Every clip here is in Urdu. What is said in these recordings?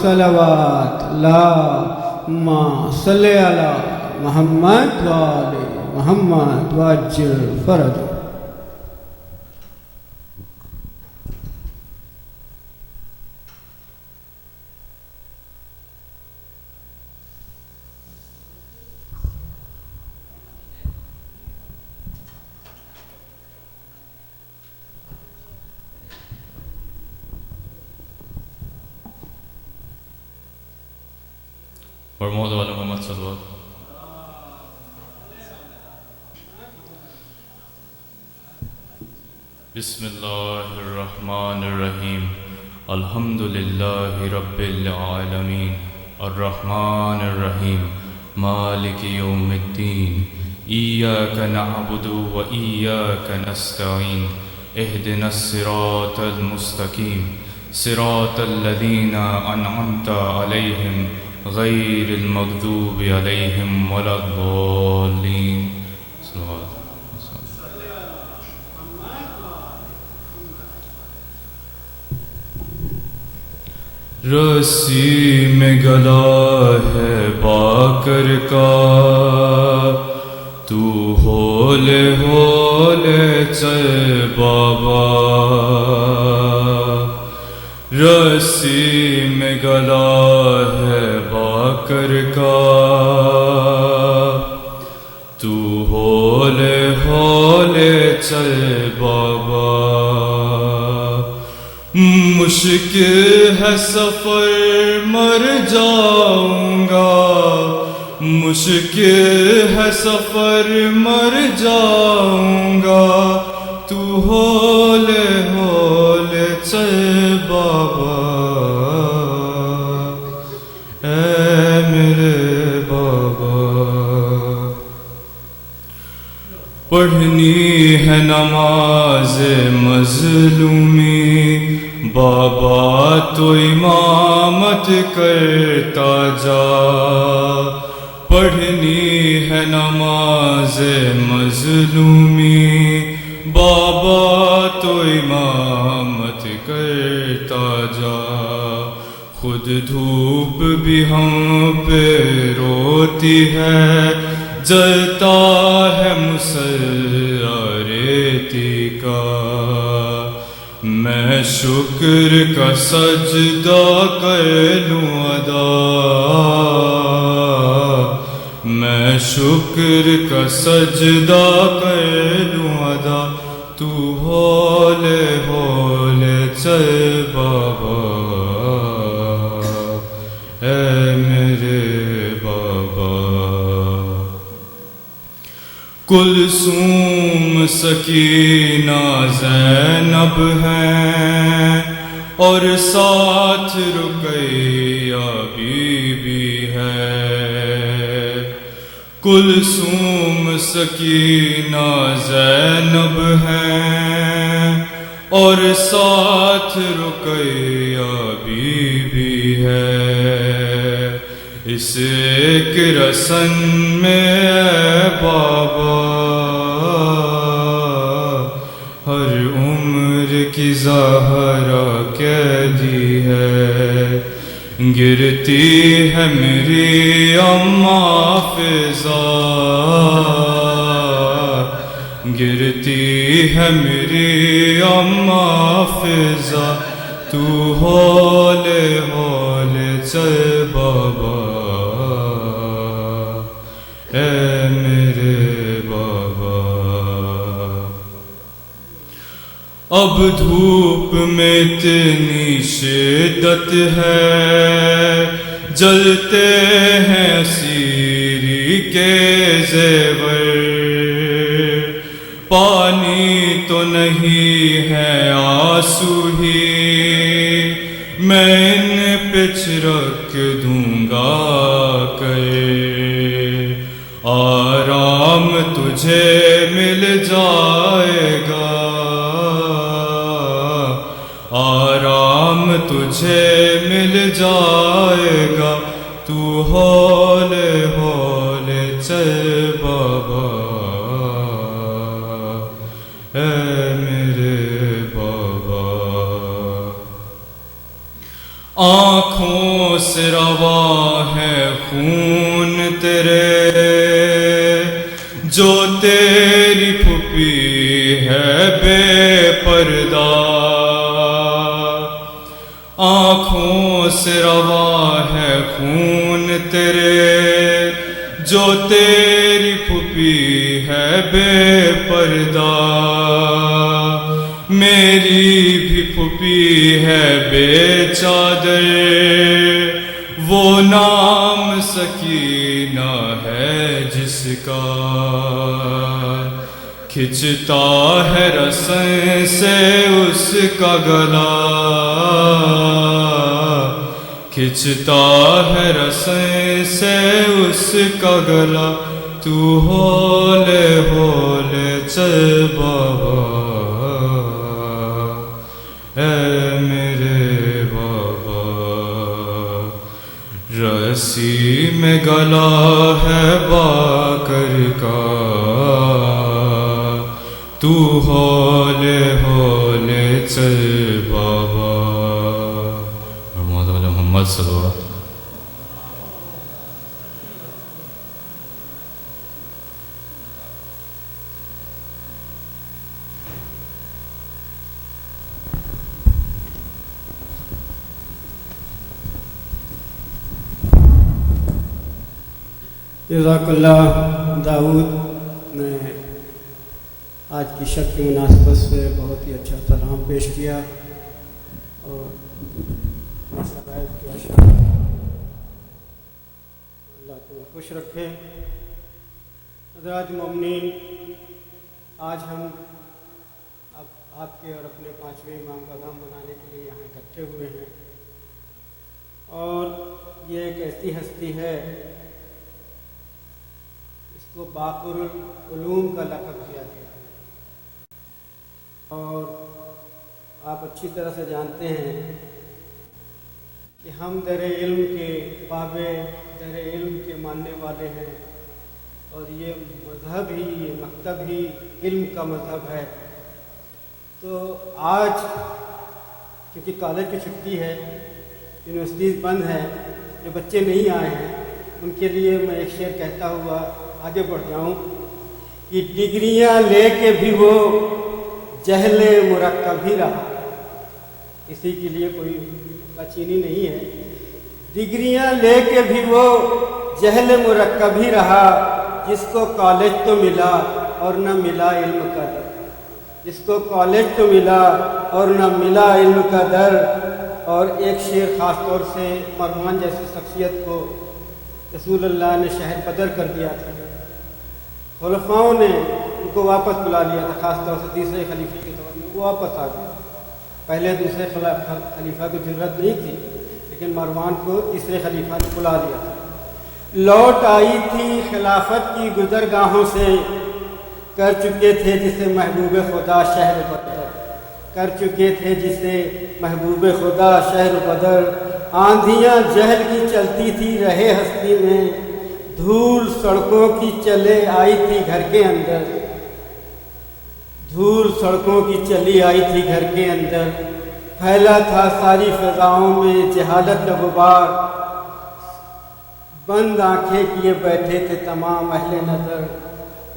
صلوات اللہم صلی علی محمد و آل محمد وعجل فرج. اور مولا والا محمد صلی اللہ. بسم اللہ الرحمن الرحیم. الحمد للہ رب العالمین الرحمن الرحیم مالک یوم الدین. ایاک نعبد و ایاک نستعین. اہدنا الصراط المستقیم صراط الذین انعمت علیہم غیر المغضوب علیہم ولا الضالین. رسی میں گلا ہے باکر کا تو ہولے ہولے چل بابا. رسی میں گلا ہے باکر کا تو ہولے ہولے چل بابا. مشکل ہے سفر مر جاؤں گا. مشکل ہے سفر مر جاؤں گا. تو ہولے ہولے چل بابا. اے میرے بابا پڑھنی ہے نماز مظلومی. بابا تو امامت کرتا جا. پڑھنی ہے نماز مظلومی. بابا تو امامت کرتا جا. خود دھوپ بھی ہم پہ روتی ہے. جلتا ہے مصلہ ریتی کا. میں شکر کا سجدہ کر لوں ادا. میں شکر کا سجدہ کر لوں ادا. تو ہولے ہولے چل بابا. اے میرے بابا کلثوم سکینہ زینب ہیں اور ساتھ رقیہ بی بی ہے. کلثوم سکینہ زینب ہیں اور ساتھ رقیہ بی بی ہے. اس ایک رسن میں اے بابا ہر عمر کی زہرا قیدی ہے. گرتی ہے میری اماں فضا. گرتی ہے میری اماں فضا. تو ہولے ہولے چل بابا. اے میرے بابا اب دھوپ میں اتنی شدت ہے. جلتے ہیں اسیری کے زیور. پانی تو نہیں ہے آنسو ہی. میں ان پہ چھڑک دوں گا کر. آرام تجھے مل جائے گا. آرام تجھے مل جائے گا. تو ہولے ہولے چل بابا. اے میرے بابا آنکھ آنکھوں سے روا ہے خون تیرے، جو تیری پھوپھی ہے بے پردہ، آنکھوں سے روا ہے خون تیرے، جو تیری پھوپھی ہے بے پردہ، میری بھی پھوپھی ہے بے چادر، وہ نام سکینہ ہے جس کا، کھچتا ہے رسن سے اس کا گلا، کھچتا ہے رسن سے اس کا گلا، تو ہولے ہولے چل بابا، اے میرے بابا، رسی میں گلا ہے باکر کا، تو ہولے ہولے چل بابا۔ محمد صلی اللہ علیہ وسلم۔ جزاک اللہ داؤد نے آج کی شب کی مناسبت سے بہت ہی اچھا سلام پیش کیا اور مسائل کی اشعار اللہ تمہیں خوش رکھے۔ حضرات مومنین، آج ہم آپ کے اور اپنے 5ویں امام کا غم منانے کے لیے یہاں اکٹھے ہوئے ہیں، اور یہ ایک ایسی ہستی ہے اس کو باقر العلوم کا لقب دیا گیا ہے، اور آپ اچھی طرح سے جانتے ہیں کہ ہم در علم کے بابے، در علم کے ماننے والے ہیں، اور یہ مذہب ہی، یہ مکتب ہی علم کا مذہب ہے۔ تو آج کیونکہ کالج کی چھٹی ہے، یونیورسٹیز بند ہے، جو بچے نہیں آئے ہیں ان کے لیے میں ایک شعر کہتا ہوا آگے بڑھ جاؤں کہ ڈگریاں لے کے بھی وہ جہل مرکب ہی رہا۔ کسی کے لیے کوئی چینی نہیں ہے۔ ڈگریاں لے کے بھی وہ جہل مرکب ہی رہا، جس کو کالج تو ملا اور نہ ملا علم کا در، جس کو کالج تو ملا اور نہ ملا علم کا در۔ اور ایک شعر خاص طور سے مروان جیسی شخصیت کو رسول اللہ نے شہر بدر کر دیا تھا، خلفاؤں نے ان کو واپس بلا لیا تھا، خاص طور سے تیسرے خلیفے کے دور میں وہ واپس آ گئے۔ پہلے دوسرے خلیفہ کو ضرورت نہیں تھی، لیکن مروان کو تیسرے خلیفہ نے بلا لیا تھا۔ لوٹ آئی تھی خلافت کی گزرگاہوں سے، کر چکے تھے جسے محبوب خدا شہر بدر، کر چکے تھے جسے محبوب خدا شہر بدر۔ آندھیاں جہل کی چلتی تھی رہے ہستی میں، دھول سڑکوں کی چلے آئی تھی گھر کے اندر، دھول سڑکوں کی چلی آئی تھی گھر کے اندر۔ پھیلا تھا ساری فضاؤں میں جہالت کا غبار، بند آنکھیں کیے بیٹھے تھے تمام اہل نظر۔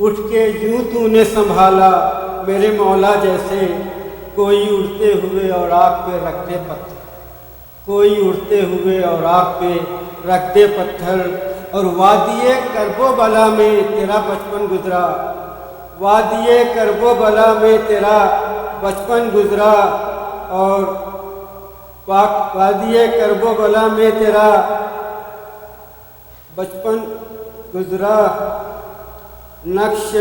اٹھ کے یوں تو نے سنبھالا میرے مولا جیسے، کوئی اڑتے ہوئے اور آگ پہ رکھ دے پتھر، کوئی اڑتے ہوئے اور آگ پہ رکھ دے پتھر۔ اور وادی کرب و بلا میں تیرا بچپن گزرا، وادی کرب و بلا میں تیرا بچپن گزرا، اور وادی کرب و بلا میں تیرا بچپن گزرا۔ نقش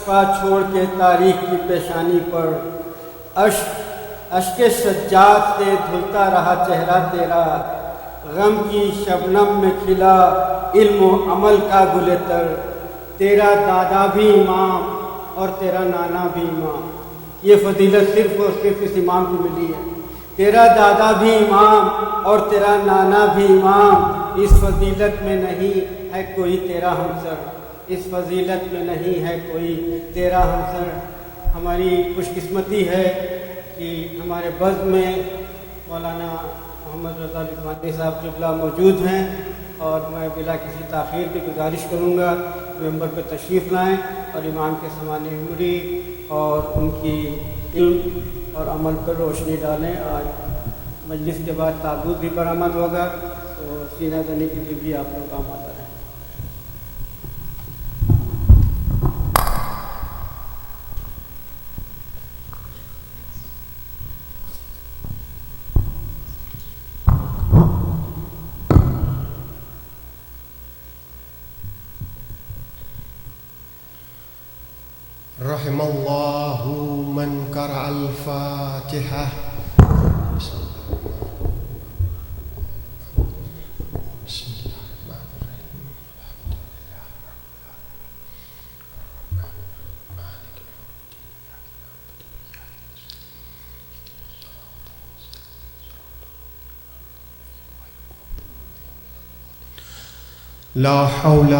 پا چھوڑ کے تاریخ کی پیشانی پر، اشک سجاد سے دھلتا رہا چہرہ تیرا۔ غم کی شبنم میں کھلا علم و عمل کا گل تر، تیرا دادا بھی امام اور تیرا نانا بھی امام۔ یہ فضیلت صرف اور صرف اس امام کو ملی ہے، تیرا دادا بھی امام اور تیرا نانا بھی امام۔ اس فضیلت میں نہیں ہے کوئی تیرا ہمسر، اس فضیلت میں نہیں ہے کوئی تیرا ہمسر۔ ہماری خوش قسمتی ہے کہ ہمارے بزم میں مولانا محمد رضا لدھوانوی صاحب قبلہ موجود ہیں، اور میں بلا کسی تاخیر کی گزارش کروں گا ممبر پہ تشریف لائیں اور امام کے سامنے عمری اور ان کی علم اور عمل پر روشنی ڈالیں۔ آج مجلس کے بعد تابوت بھی برآمد ہوگا، تو سینہ زنی کے لیے بھی آپ لوگ آمادہ رہیں۔ رحم اللہ من قرأ الفاتحہ۔ لا حول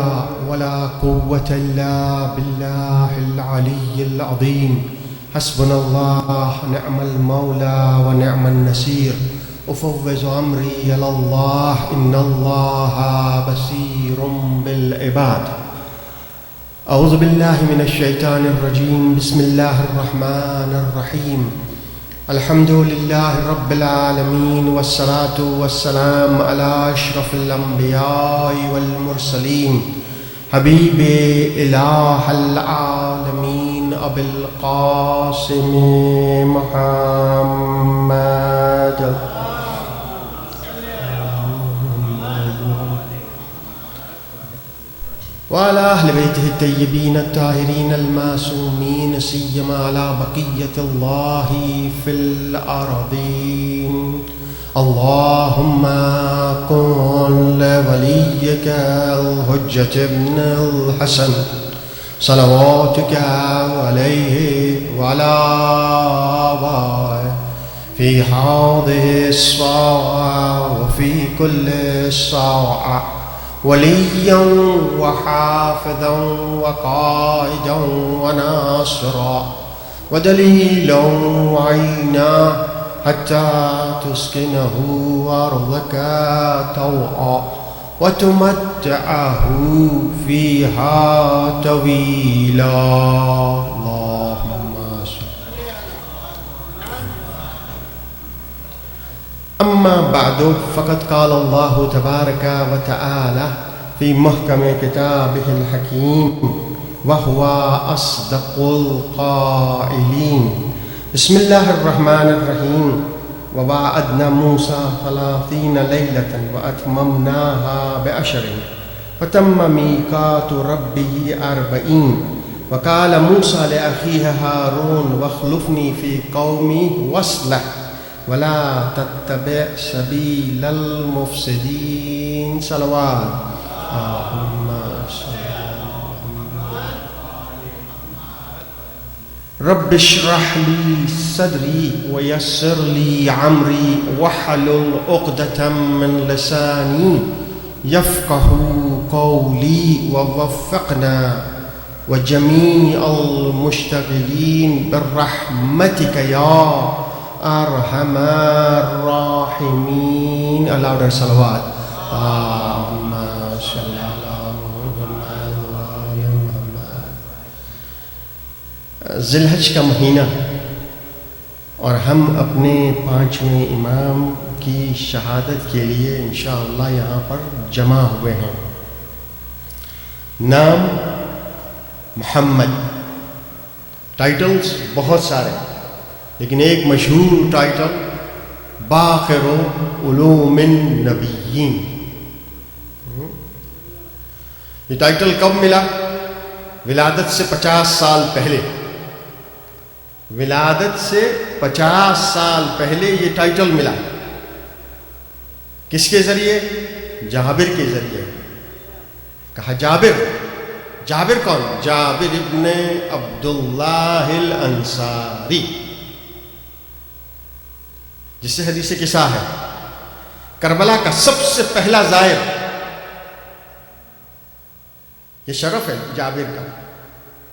ولا قوة إلا بالله العلي العظيم، حسبنا الله نعم المولى ونعم النصير، أفوض أمري إلى الله إن الله بصير بالعباد۔ أعوذ بالله من الشيطان الرجيم، بسم الله الرحمن الرحيم، الحمد لله رب العالمين، والصلاة والسلام على أشرف الأنبياء والمرسلين، حبيب إله العالمين أبي القاسم محمد وعلى أهل بيته الطيبين الطاهرين المعصومين، سيما على بقية الله في الأرضين۔ اللهم كن لوليك الحجة ابن الحسن صلواتك عليه وعلى آبائه في هذه الساعة وفي كل ساعة وليا وحافظا وقائدا وناصرا ودليلا وعينا، حتى تسكنه أرضك طوعا وتمتعه فيها طويلا۔ اللهم صل۔ أما بعد، فقد قال الله تبارك وتعالى في محكم كتابه الحكيم وهو أصدق القائلين، بسم الله الرحمن الرحيم، وواعدنا موسى 30 ليلة وأتممناها ب10 فتم ميقات ربه 40، وقال موسى لأخيه هارون واخلفني في قومي واصلح ولا تتبع سبيل المفسدين۔ صلوات اللهم صل۔ رب اشرح لي صدري ويسر لي عمري واحلل عقدة من لساني يفقه قولي، ووفقنا وجميع المشتغلين برحمتك يا أرحم الراحمين۔ aloud صلوات اللهم صل على محمد وآل محمد۔ ذی الحج کا مہینہ، اور ہم اپنے 5ویں امام کی شہادت کے لیے انشاءاللہ یہاں پر جمع ہوئے ہیں۔ نام محمد، ٹائٹلز بہت سارے، لیکن ایک مشہور ٹائٹل باقر علوم النبیین۔ یہ ٹائٹل کب ملا؟ ولادت سے 50 سال پہلے۔ ولادت سے 50 سال پہلے یہ ٹائٹل ملا۔ کس کے ذریعے؟ جابر کے ذریعے۔ کہا جابر، جابر کون؟ جابر ابن عبداللہ الانصاری، جس سے حدیث قصہ ہے، کربلا کا سب سے پہلا زائر۔ یہ شرف ہے جابر کا،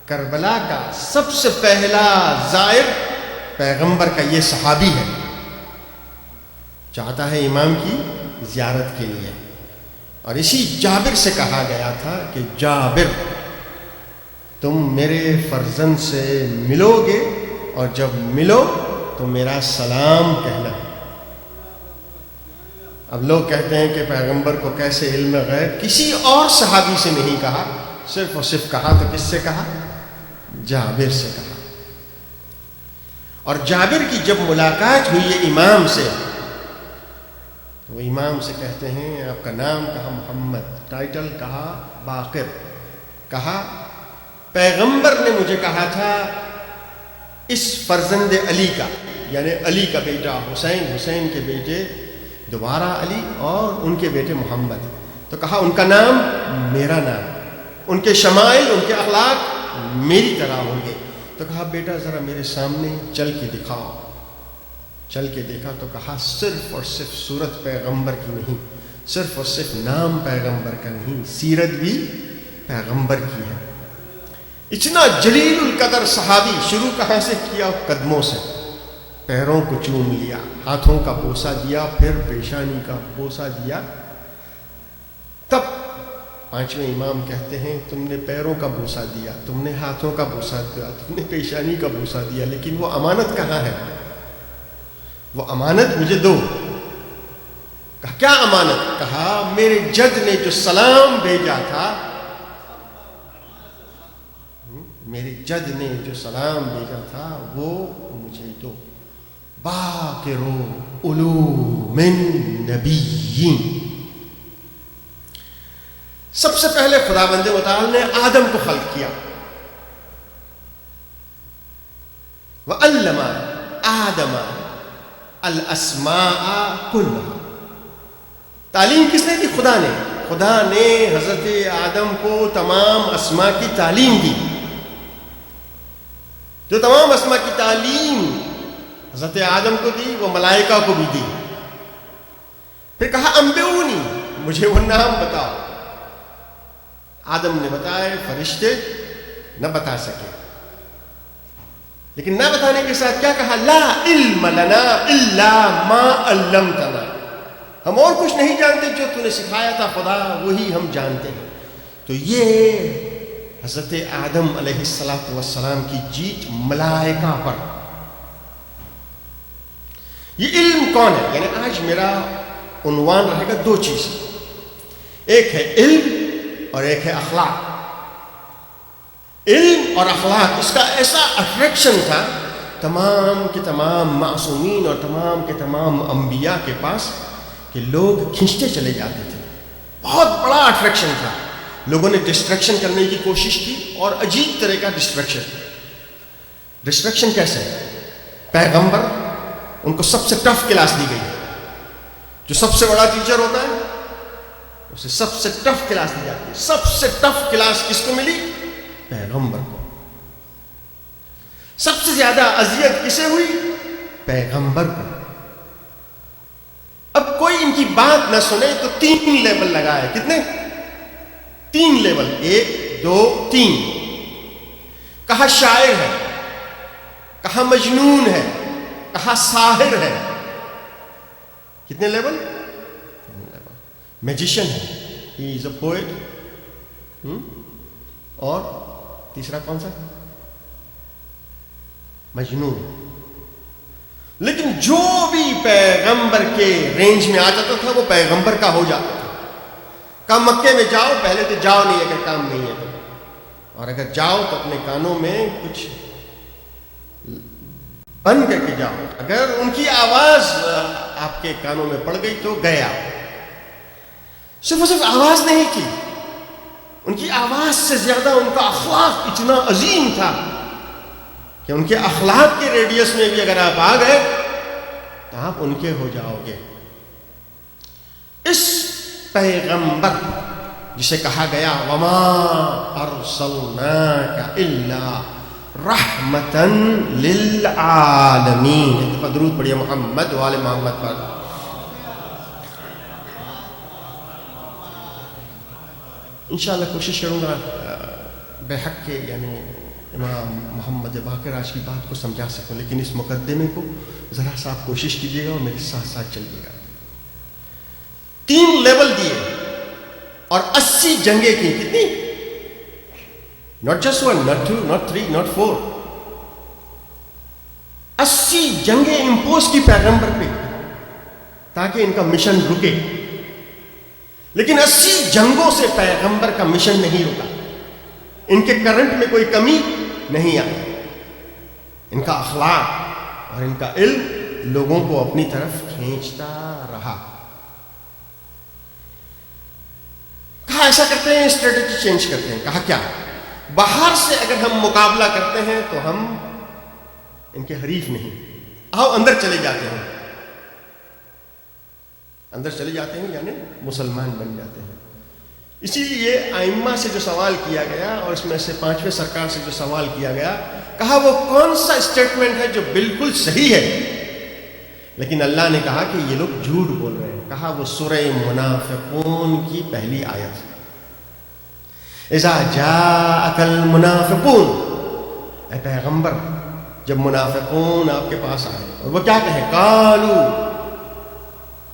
کربلا کا سب سے پہلا زائر پیغمبر کا یہ صحابی ہے، چاہتا ہے امام کی زیارت کے لیے. اور اسی جابر سے کہا گیا تھا کہ جابر تم میرے فرزند سے ملو گے اور جب ملو تو میرا سلام کہنا. اب لوگ کہتے ہیں کہ پیغمبر کو کیسے علم غیب کسی اور صحابی سے نہیں کہا، صرف اور صرف کہا تو کس سے کہا؟ جابر سے کہا. اور جابر کی جب ملاقات ہوئی ہے امام سے تو وہ امام سے کہتے ہیں آپ کا نام کہا؟ محمد. ٹائٹل کہا باقر. کہا پیغمبر نے مجھے کہا تھا اس فرزند علی کا، یعنی علی کا بیٹا حسین، حسین کے بیٹے دوبارہ علی اور ان کے بیٹے محمد، تو کہا ان کا نام میرا نام، ان کے شمائل ان کے اخلاق میری طرح ہوں گے. تو کہا بیٹا ذرا میرے سامنے چل کے دکھاؤ. چل کے دیکھا تو کہا صرف اور صرف صورت پیغمبر کی نہیں، صرف اور صرف نام پیغمبر کا نہیں، سیرت بھی پیغمبر کی ہے. اتنا جلیل القدر صحابی. شروع کہاں سے کیا؟ قدموں سے. پیروں کو چوم لیا، ہاتھوں کا بوسہ دیا، پھر پیشانی کا بوسہ دیا. تب پانچویں امام کہتے ہیں تم نے پیروں کا بوسہ دیا، تم نے ہاتھوں کا بوسہ دیا، تم نے پیشانی کا بوسہ دیا، لیکن وہ امانت کہاں ہے؟ وہ امانت مجھے دو. کہا کیا امانت؟ کہا میرے جد نے جو سلام بھیجا تھا، میرے جد نے جو سلام بھیجا تھا وہ مجھے دو. باقرو علوم النبیین. سب سے پہلے خداوند متعال نے آدم کو خلق کیا. وَعَلَّمَ آدَمَ الْأَسْمَاءَ كُلَّهَا. تعلیم کس نے دی؟ خدا نے. خدا نے حضرت آدم کو تمام اسماء کی تعلیم دی. جو تمام اسماء کی تعلیم حضرت آدم کو دی وہ ملائکہ کو بھی دی. پھر کہا انبئونی، مجھے وہ نام بتاؤ. آدم نے بتائے، فرشتے نہ بتا سکے. لیکن نہ بتانے کے ساتھ کیا کہا؟ لا علم لنا الا ما علمتنا. ہم اور کچھ نہیں جانتے، جو تو نے سکھایا تھا خدا وہی ہم جانتے ہیں. تو یہ حضرت آدم علیہ السلام کی جیت ملائکہ پر. یہ علم کون ہے؟ یعنی آج میرا عنوان رہے گا دو چیز، ایک ہے علم اور ایک ہے اخلاق. علم اور اخلاق، اس کا ایسا اٹریکشن تھا تمام کے تمام معصومین اور تمام کے تمام انبیاء کے پاس کہ لوگ کھنچتے چلے جاتے تھے. بہت بڑا اٹریکشن تھا. لوگوں نے ڈسٹریکشن کرنے کی کوشش کی اور عجیب طرح کا ڈسٹریکشن کیسے؟ پیغمبر ان کو سب سے ٹف کلاس دی گئی. جو سب سے بڑا ٹیچر ہوتا ہے اسے سب سے ٹف کلاس دی جاتی ہے. سب سے ٹف کلاس کس کو ملی؟ پیغمبر کو. سب سے زیادہ اذیت کسے ہوئی؟ پیغمبر کو. اب کوئی ان کی بات نہ سنے تو 3 لیبل لگائے. کتنے؟ 3 لیبل، 1 2 3. کہا شاعر ہے، کہا مجنون ہے، کہا ساحر ہے. کتنے لیبل؟ میجیشن ہے، ہی از اے پوئٹ. اور تیسرا کون سا؟ مجنون. لیکن جو بھی پیغمبر کے رینج میں آ جاتا تھا وہ پیغمبر کا ہو جاتا تھا. کہا مکے میں جاؤ، پہلے تو جاؤ نہیں اگر کام نہیں ہے تو، اور اگر جاؤ تو اپنے کانوں میں کچھ بند کر کے جاؤ. اگر ان کی آواز آپ کے کانوں میں پڑ گئی تو گیا. صرف آواز نہیں تھی، ان کی آواز سے زیادہ ان کا اخلاق اتنا عظیم تھا کہ ان کے اخلاق کے ریڈیس میں بھی اگر آپ آ گئے تو آپ ان کے ہو جاؤ گے. اس پیغمبر جسے کہا گیا وما ارسلناک الا رحمتا للعالمین. درود پڑھیے محمد وآل محمد پر. انشاءاللہ کوشش کروں گا بے حق کے یعنی امام محمد باقر آج کی بات کو سمجھا سکوں، لیکن اس مقدمے کو ذرا سا آپ کوشش کیجیے گا اور میرے ساتھ ساتھ چلیے گا۔ 3 لیول دیے اور 80 جنگیں کی، کتنی؟ not just 1, not 2, not 3, not 4، 80 جنگیں امپوز کی پیغمبر پہ تاکہ ان کا مشن رکے، لیکن 80 جنگوں سے پیغمبر کا مشن نہیں رکا، ان کے کرنٹ میں کوئی کمی نہیں آئی، ان کا اخلاق اور ان کا علم لوگوں کو اپنی طرف کھینچتا رہا۔ کہا ایسا کرتے ہیں، اسٹریٹجی چینج کرتے ہیں۔ کہا کیا؟ باہر سے اگر ہم مقابلہ کرتے ہیں تو ہم ان کے حریف نہیں، آؤ اندر چلے جاتے ہیں، اندر چلے جاتے ہیں یعنی مسلمان بن جاتے ہیں۔ اسی لیے ائمہ سے جو سوال کیا گیا اور اس میں سے 5ویں سرکار سے جو سوال کیا گیا، کہا وہ کون سا اسٹیٹمنٹ ہے جو بالکل صحیح ہے، لیکن اللہ نے کہا کہ یہ لوگ جھوٹ بول رہے ہیں۔ کہا وہ سورہ منافقون کی پہلی آیت، اذا جاءک المنافقون، اے پیغمبر جب منافقون آپ کے پاس آئے اور وہ کیا کہیں؟ قالو،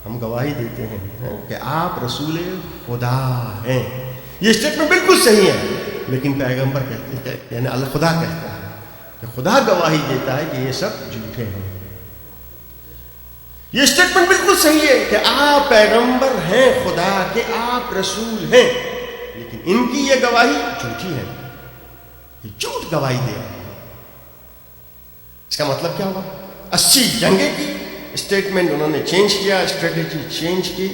ہم گواہی دیتے ہیں کہ آپ رسول خدا ہیں۔ یہ اسٹیٹمنٹ بالکل صحیح ہے، لیکن پیغمبر کہتے ہیں، یعنی اللہ خدا کہتا ہے کہ خدا گواہی دیتا ہے کہ یہ سب جھوٹے ہیں۔ یہ اسٹیٹمنٹ بالکل صحیح ہے کہ آپ پیغمبر ہیں خدا کے، آپ رسول ہیں، لیکن ان کی یہ گواہی جھوٹی ہے، یہ جھوٹ گواہی دے رہے ہیں۔ اس کا مطلب کیا ہوا؟ 80 جنگیں کی، اسٹیٹمنٹ انہوں نے چینج کیا، اسٹریٹجی چینج کی،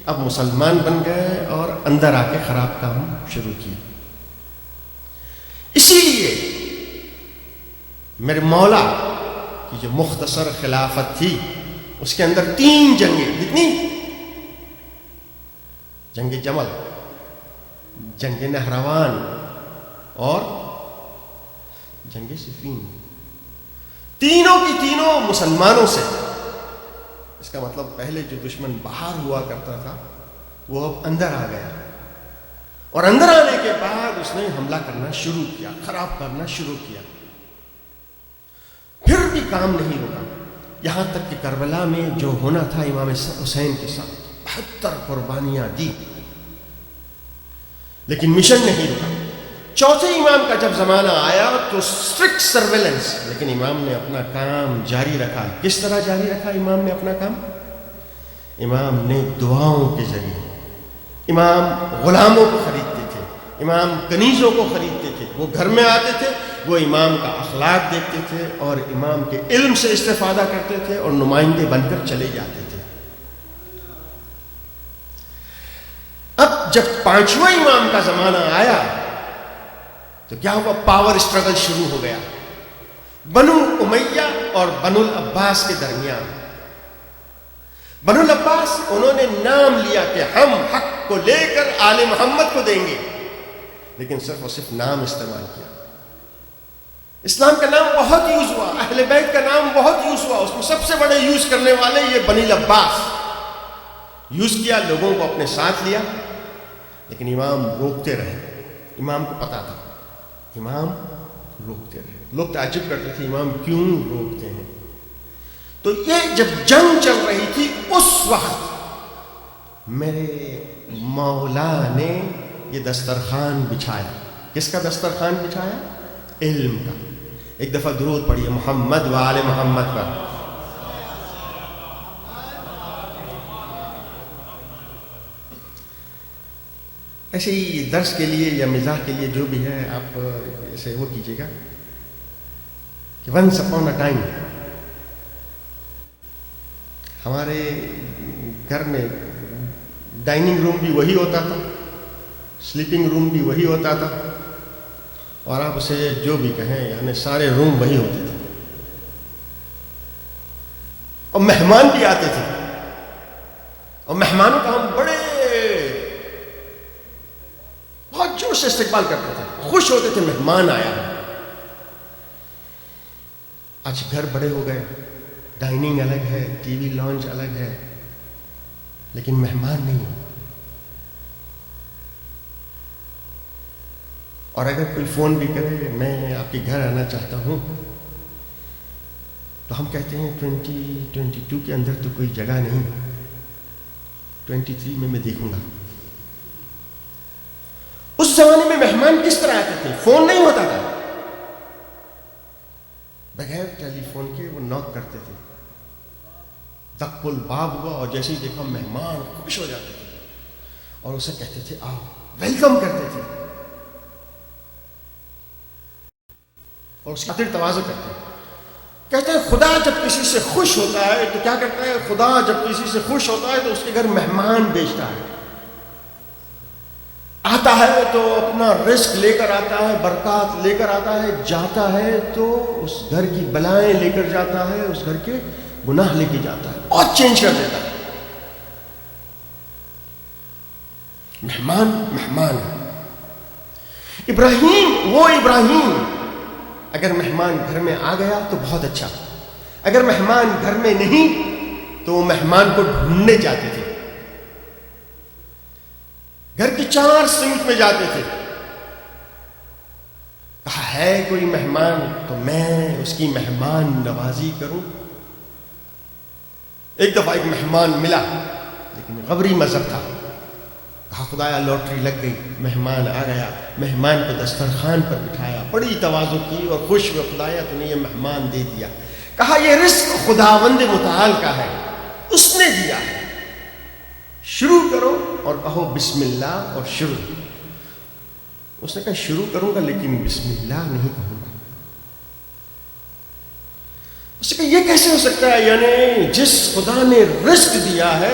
اب مسلمان بن گئے اور اندر آ کے خراب کام شروع کیے۔ اسی لیے میرے مولا کی جو مختصر خلافت تھی اس کے اندر 3 جنگیں، کتنی؟ جنگ جمل، جنگ نہروان اور جنگ صفین، تینوں کی تینوں مسلمانوں سے۔ اس کا مطلب پہلے جو دشمن باہر ہوا کرتا تھا وہ اب اندر آ گیا، اور اندر آنے کے بعد اس نے حملہ کرنا شروع کیا، خراب کرنا شروع کیا۔ پھر بھی کام نہیں رکا، یہاں تک کہ کربلا میں جو ہونا تھا امام حسین کے ساتھ 72 قربانیاں دی، لیکن مشن نہیں رکا۔ چوتھے امام کا جب زمانہ آیا تو اسٹرکٹ سرویلنس، لیکن امام نے اپنا کام جاری رکھا۔ کس طرح جاری رکھا امام نے اپنا کام؟ امام نے دعاؤں کے ذریعے، امام غلاموں کو خریدتے تھے، امام کنیزوں کو خریدتے تھے، وہ گھر میں آتے تھے، وہ امام کا اخلاق دیکھتے تھے اور امام کے علم سے استفادہ کرتے تھے اور نمائندے بن کر چلے جاتے تھے۔ اب جب 5واں امام کا زمانہ آیا تو کیا ہوا؟ پاور اسٹرگل شروع ہو گیا بنو امیہ اور بنو العباس کے درمیان۔ بنو العباس انہوں نے نام لیا کہ ہم حق کو لے کر آل محمد کو دیں گے، لیکن صرف اور صرف نام استعمال کیا۔ اسلام کا نام بہت یوز ہوا، اہل بیت کا نام بہت یوز ہوا، اس میں سب سے بڑے یوز کرنے والے یہ بنی العباس یوز کیا، لوگوں کو اپنے ساتھ لیا، لیکن امام روکتے رہے۔ امام کو پتا تھا، امام روکتے رہے۔ لوگ تعجب کرتے تھے امام کیوں روکتے ہیں؟ تو یہ جب جنگ چل رہی تھی اس وقت میرے مولا نے یہ دسترخوان بچھایا۔ کس کا دسترخوان بچھایا؟ علم کا۔ ایک دفعہ درود پڑھیے محمد و آل محمد پر۔ ایسے ہی درس کے لیے یا مزاح کے لیے جو بھی ہے آپ ایسے وہ کیجیے گا کہ ونس اپون اے ٹائم ہمارے گھر میں ڈائننگ روم بھی وہی ہوتا تھا، سلیپنگ روم بھی وہی ہوتا تھا، اور آپ اسے جو بھی کہیں یعنی سارے روم وہی ہوتے تھے، اور مہمان بھی آتے تھے، اور مہمانوں کا ہم بڑے بہت جوش سے استقبال کرتے تھے، خوش ہوتے تھے مہمان آیا ہے۔ آج گھر بڑے ہو گئے، ڈائننگ الگ ہے، ٹی وی لانچ الگ ہے، لیکن مہمان نہیں ہے۔ اور اگر کوئی فون بھی کرے میں آپ کے گھر آنا چاہتا ہوں، تو ہم کہتے ہیں 2022 کے اندر تو کوئی جگہ نہیں، 23 میں دیکھوں گا۔ اس زمانے میں مہمان کس طرح آتے تھے؟ فون نہیں ہوتا تھا، بغیر ٹیلی فون کے وہ نوک کرتے تھے، دق الباب ہوا اور جیسے ہی دیکھا مہمان خوش ہو جاتے تھے اور اسے کہتے تھے آؤ، ویلکم کرتے تھے اور اس کی خاطر تواضع کرتے ہیں۔ کہتے ہیں خدا جب کسی سے خوش ہوتا ہے تو کیا کرتا ہے؟ خدا جب کسی سے خوش ہوتا ہے تو اس کے گھر مہمان بھیجتا ہے، آتا ہے تو اپنا رزق لے کر آتا ہے، برکات لے کر آتا ہے، جاتا ہے تو اس گھر کی بلائیں لے کر جاتا ہے، اس گھر کے گناہ لے کے جاتا ہے، بہت چینج کر دیتا ہے۔ مہمان مہمان ہے۔ ابراہیم، وہ ابراہیم، اگر مہمان گھر میں آ گیا تو بہت اچھا، اگر مہمان گھر میں نہیں تو وہ مہمان کو ڈھونڈنے جاتے تھے، گھر کی 4 سمت میں جاتے تھے، کہا ہے کوئی مہمان تو میں اس کی مہمان نوازی کروں۔ ایک دفعہ ایک مہمان ملا لیکن غبری مذہب تھا، کہا خدایا لوٹری لگ گئی، مہمان آ گیا، مہمان کو دسترخوان پر بٹھایا، بڑی تواضع کی اور خوش ہوئے، خدایا تو نے یہ مہمان دے دیا۔ کہا یہ رزق خداوند متعال کا ہے، اس نے دیا ہے، شروع کرو اور کہو بسم اللہ اور شروع۔ اس نے کہا شروع کروں گا لیکن بسم اللہ نہیں کہوں گا۔ اس نے کہا یہ کیسے ہو سکتا ہے؟ یعنی جس خدا نے رزق دیا ہے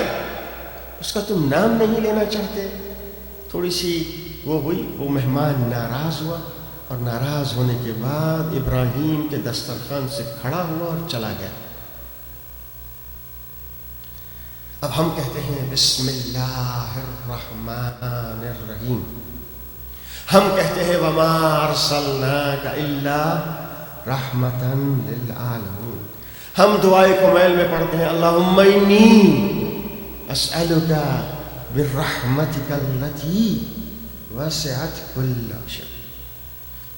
اس کا تم نام نہیں لینا چاہتے؟ تھوڑی سی وہ ہوئی، وہ مہمان ناراض ہوا اور ناراض ہونے کے بعد ابراہیم کے دسترخوان سے کھڑا ہوا اور چلا گیا۔ اب ہم کہتے ہیں بسم اللہ الرحمن الرحیم، ہم کہتے ہیں وما ارسلناک الا رحمتا للعالمین، ہم دعائے کمیل میں پڑھتے ہیں اللہم انی اسألک برحمتک التی وسعت کل شیء،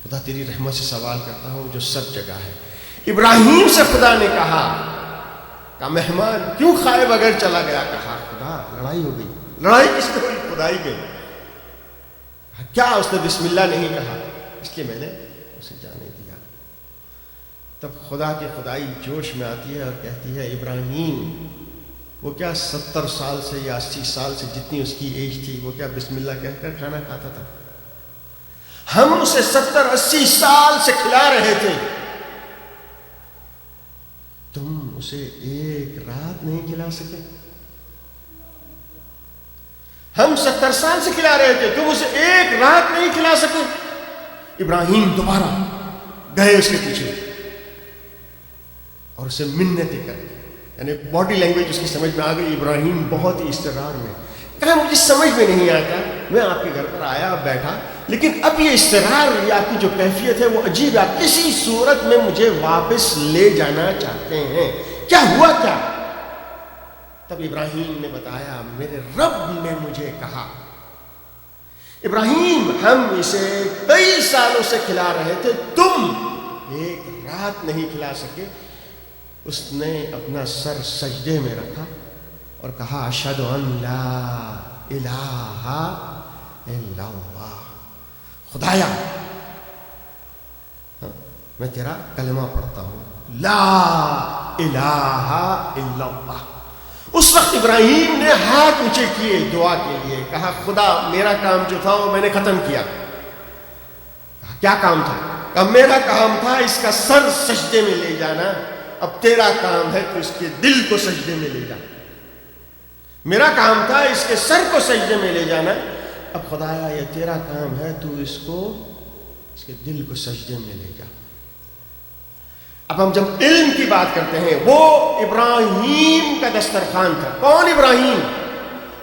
خدا تیری رحمت سے سوال کرتا ہوں جو سب جگہ ہے۔ ابراہیم سے خدا نے کہا مہمان کیوں کھائے بغیر چلا گیا؟ کہا خدا لڑائی ہو گئی۔ لڑائی کس نے ہوئی؟ خدائی گئی۔ کیا اس نے بسم اللہ نہیں کہا؟ اس لیے میں نے اسے جانے دیا۔ تب خدا کی خدائی جوش میں آتی ہے اور کہتی ہے ابراہیم، وہ کیا 70 سال سے یا 80 سال سے جتنی اس کی ایج تھی، وہ کیا بسم اللہ کہہ کر کھانا کھاتا تھا؟ ہم اسے 70-80 سال سے کھلا رہے تھے، تم اسے ایک رات نہیں کھلا سکے؟ ہم 70 سال سے کھلا رہے تھے، تم اسے ایک رات نہیں کھلا سکے؟ ابراہیم دوبارہ گئے اس کے پیچھے اور اسے منتیں کر کے، یعنی باڈی لینگویج اس کی سمجھ میں آ گئی۔ ابراہیم بہت ہی استقرار میں کہا مجھے سمجھ میں نہیں آتا، میں آپ کے گھر پر آیا بیٹھا، لیکن اب یہ استقرار یا آپ کی جو کیفیت ہے وہ عجیب ہے، کسی صورت میں مجھے واپس لے جانا چاہتے ہیں، کیا ہوا کیا؟ تب ابراہیم نے بتایا میرے رب نے مجھے کہا۔ ابراہیم ہم اسے کئی سالوں سے کھلا رہے تھے، تم ایک رات نہیں کھلا سکے۔ اس نے اپنا سر سجدے میں رکھا اور کہا اشہد ان لا الہ الا اللہ، خدایا میں تیرا کلمہ پڑھتا ہوں لا الہ الا اللہ۔ اس وقت ابراہیم نے ہاتھ اونچے کیے دعا کے لیے، کہا خدا میرا کام جو تھا وہ میں نے ختم کیا۔ کہا کیا کام تھا؟ کہا میرا کام تھا اس کا سر سجدے میں لے جانا، اب تیرا کام ہے تو اس کے دل کو سجدے میں لے جا۔ میرا کام تھا اس کے سر کو سجدے میں لے جانا، اب خدایا یہ تیرا کام ہے تو اس کے دل کو سجدے میں لے جا۔ اب ہم جب علم کی بات کرتے ہیں، وہ ابراہیم کا دسترخوان تھا۔ کون ابراہیم؟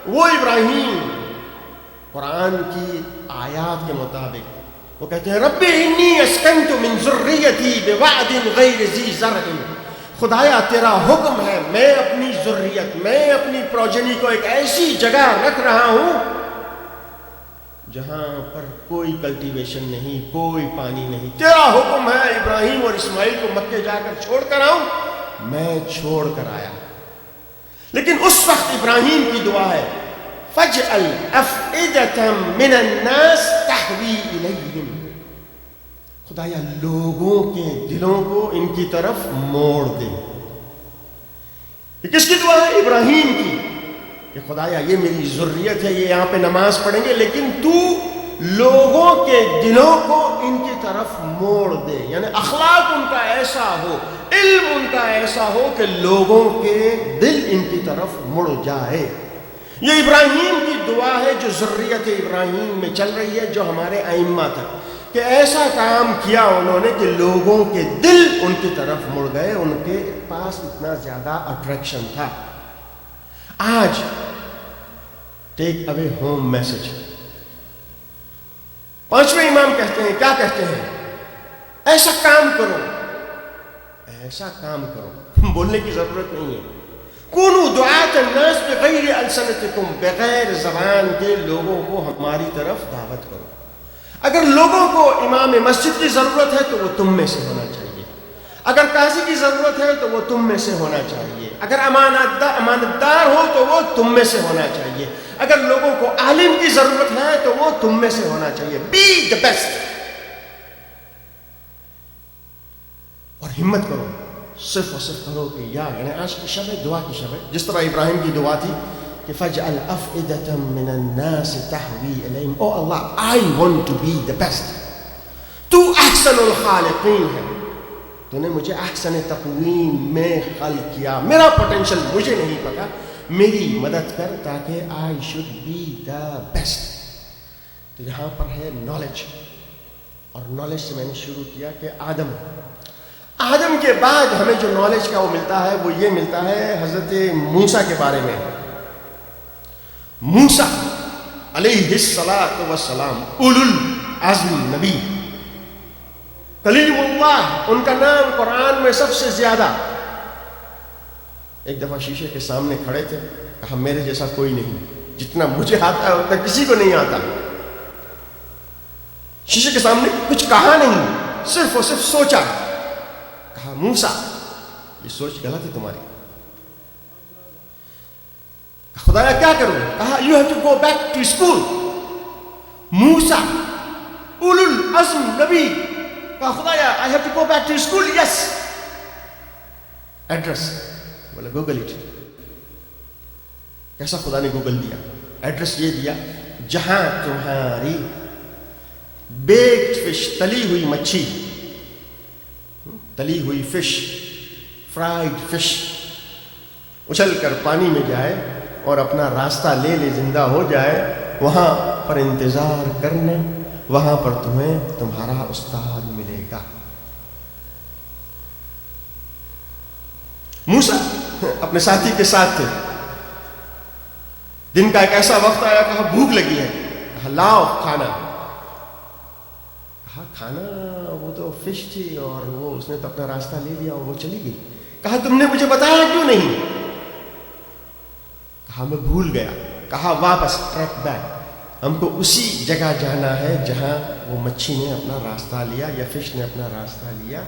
وہ ابراہیم قرآن کی آیات کے مطابق وہ کہتے ہیں رب انی اسکنت من ذریتی بوعد غیر ذی زرع، خدایا تیرا حکم ہے میں اپنی ذریت، میں اپنی پروجنی کو ایک ایسی جگہ رکھ رہا ہوں جہاں پر کوئی کلٹیویشن نہیں، کوئی پانی نہیں، تیرا حکم ہے ابراہیم اور اسماعیل کو مکے جا کر چھوڑ کر آؤں، میں چھوڑ کر آیا۔ لیکن اس وقت ابراہیم کی دعا ہے فَاجْعَلْ أَفْئِدَةً مِّنَ النَّاسِ تَهْوِي إِلَيْهِمْ، خدایا لوگوں کے دلوں کو ان کی طرف موڑ دے۔ یہ کس کی دعا ہے؟ ابراہیم کی، کہ خدایا یہ میری ضروریت ہے، یہ یہاں پہ نماز پڑھیں گے لیکن تو لوگوں کے دلوں کو ان کی طرف موڑ دے، یعنی اخلاق ان کا ایسا ہو، علم ان کا ایسا ہو کہ لوگوں کے دل ان کی طرف مڑ جائے۔ یہ ابراہیم کی دعا ہے جو ذریت ابراہیم میں چل رہی ہے، جو ہمارے ائمہ تک، کہ ایسا کام کیا انہوں نے کہ لوگوں کے دل ان کی طرف مڑ گئے، ان کے پاس اتنا زیادہ اٹریکشن تھا۔ آج ٹیک اوے ہوم میسج، پانچویں امام کہتے ہیں، کیا کہتے ہیں؟ ایسا کام کرو، ایسا کام کرو، بولنے کی ضرورت نہیں ہے۔ کونوا دعاة الناس بغیر السنتکم، بغیر زبان کے لوگوں کو ہماری طرف دعوت کرو۔ اگر لوگوں کو امام مسجد کی ضرورت ہے تو وہ تم میں سے ہونا چاہیے، اگر قاضی کی ضرورت ہے تو وہ تم میں سے ہونا چاہیے، اگر امانت دار ہو تو وہ تم میں سے ہونا چاہیے، اگر لوگوں کو عالم کی ضرورت ہے تو وہ تم میں سے ہونا چاہیے۔ بی دا بیسٹ، اور ہمت کرو، صرف اور صرف کرو کہ یعنی آج کی شب ہے، دعا کی شب ہے، جس طرح ابراہیم کی دعا تھی کہ فَاجْعَلْ أَفْئِدَةً مِّنَ النَّاسِ تَهْوِي إِلَيْهِمْ، او اللہ I want to be the best، تو احسن الخالقین ہے، تو نے مجھے احسن تقویم میں خلق کیا، میرا پوٹینشل مجھے نہیں پتا، میری مدد کر تاکہ I should be the best۔ تو یہاں پر ہے نالج، اور نالج سے میں نے شروع کیا کہ آدم کے بعد ہمیں جو نالج کا وہ ملتا ہے وہ یہ ملتا ہے حضرت موسیٰ کے بارے میں۔ موسیٰ علیہ السلام اولو العزم نبی، کلیم اللہ، ان کا نام قرآن میں سب سے زیادہ۔ ایک دفعہ شیشے کے سامنے کھڑے تھے، کہا میرے جیسا کوئی نہیں، جتنا مجھے آتا ہے اتنا کسی کو نہیں آتا۔ شیشے کے سامنے کچھ کہا نہیں، صرف اور صرف سوچا، کہا موسیٰ یہ سوچ غلط ہے تمہاری۔ خدایا کیا کروں؟ کہا you have to go back to school۔ موسیٰ اولو العزم نبی، کہا خدایا I have to go back to school۔ yes، address بولا گوگل اٹ۔ کیسا خدا نے گوگل دیا؟ ایڈریس یہ دیا جہاں تمہاری بیکڈ فش، تلی ہوئی مچھی، تلی ہوئی فش، فرائیڈ فش اچھل کر پانی میں جائے اور اپنا راستہ لے زندہ ہو جائے، وہاں پر انتظار کرنے، وہاں پر تمہیں تمہارا استاد ملے گا۔ موسیٰ اپنے ساتھی کے ساتھ تھے، دن کا ایک ایسا وقت آیا، کہا بھوک لگی ہے، کہا لاؤ کھانا۔ کہا کھانا؟ وہ تو فش تھی اور وہ اس نے تو اپنا راستہ لے لیا اور وہ چلی گئی۔ کہا تم نے مجھے بتایا کیوں نہیں؟ کہا میں بھول گیا۔ کہا واپس ٹریک بیک، ہم کو اسی جگہ جانا ہے جہاں وہ مچھی نے اپنا راستہ لیا یا فش نے اپنا راستہ لیا،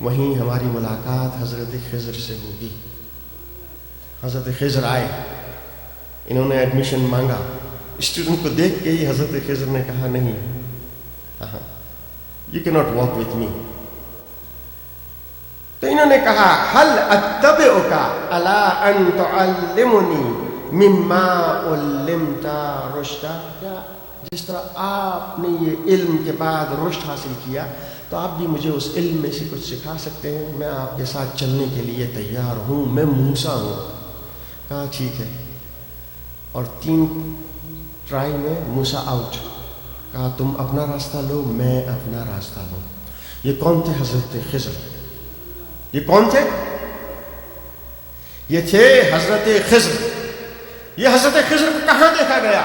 وہیں ہماری ملاقات حضرت خضر سے ہوگی۔ حضرت خضر آئے، انہوں نے ایڈمیشن مانگا، اسٹوڈنٹ کو دیکھ کے ہی حضرت خضر نے کہا نہیں، you cannot walk with me۔ تو انہوں نے کہا هل اتبعک علی ان تعلمنی مما علمت رشدا، کیا جس طرح آپ نے یہ علم کے بعد رشد حاصل کیا تو آپ بھی مجھے اس علم میں سے کچھ سکھا سکتے ہیں؟ میں آپ کے ساتھ چلنے کے لیے تیار ہوں، میں موسیٰ ہوں۔ کہا ٹھیک ہے، اور 3 ٹرائی میں موسیٰ آؤٹ۔ کہا تم اپنا راستہ لو، میں اپنا راستہ لوں۔ یہ کون تھے؟ حضرت خضر۔ یہ کون تھے؟ یہ تھے حضرت خضر۔ یہ حضرت خضر کو کہاں دیکھا گیا؟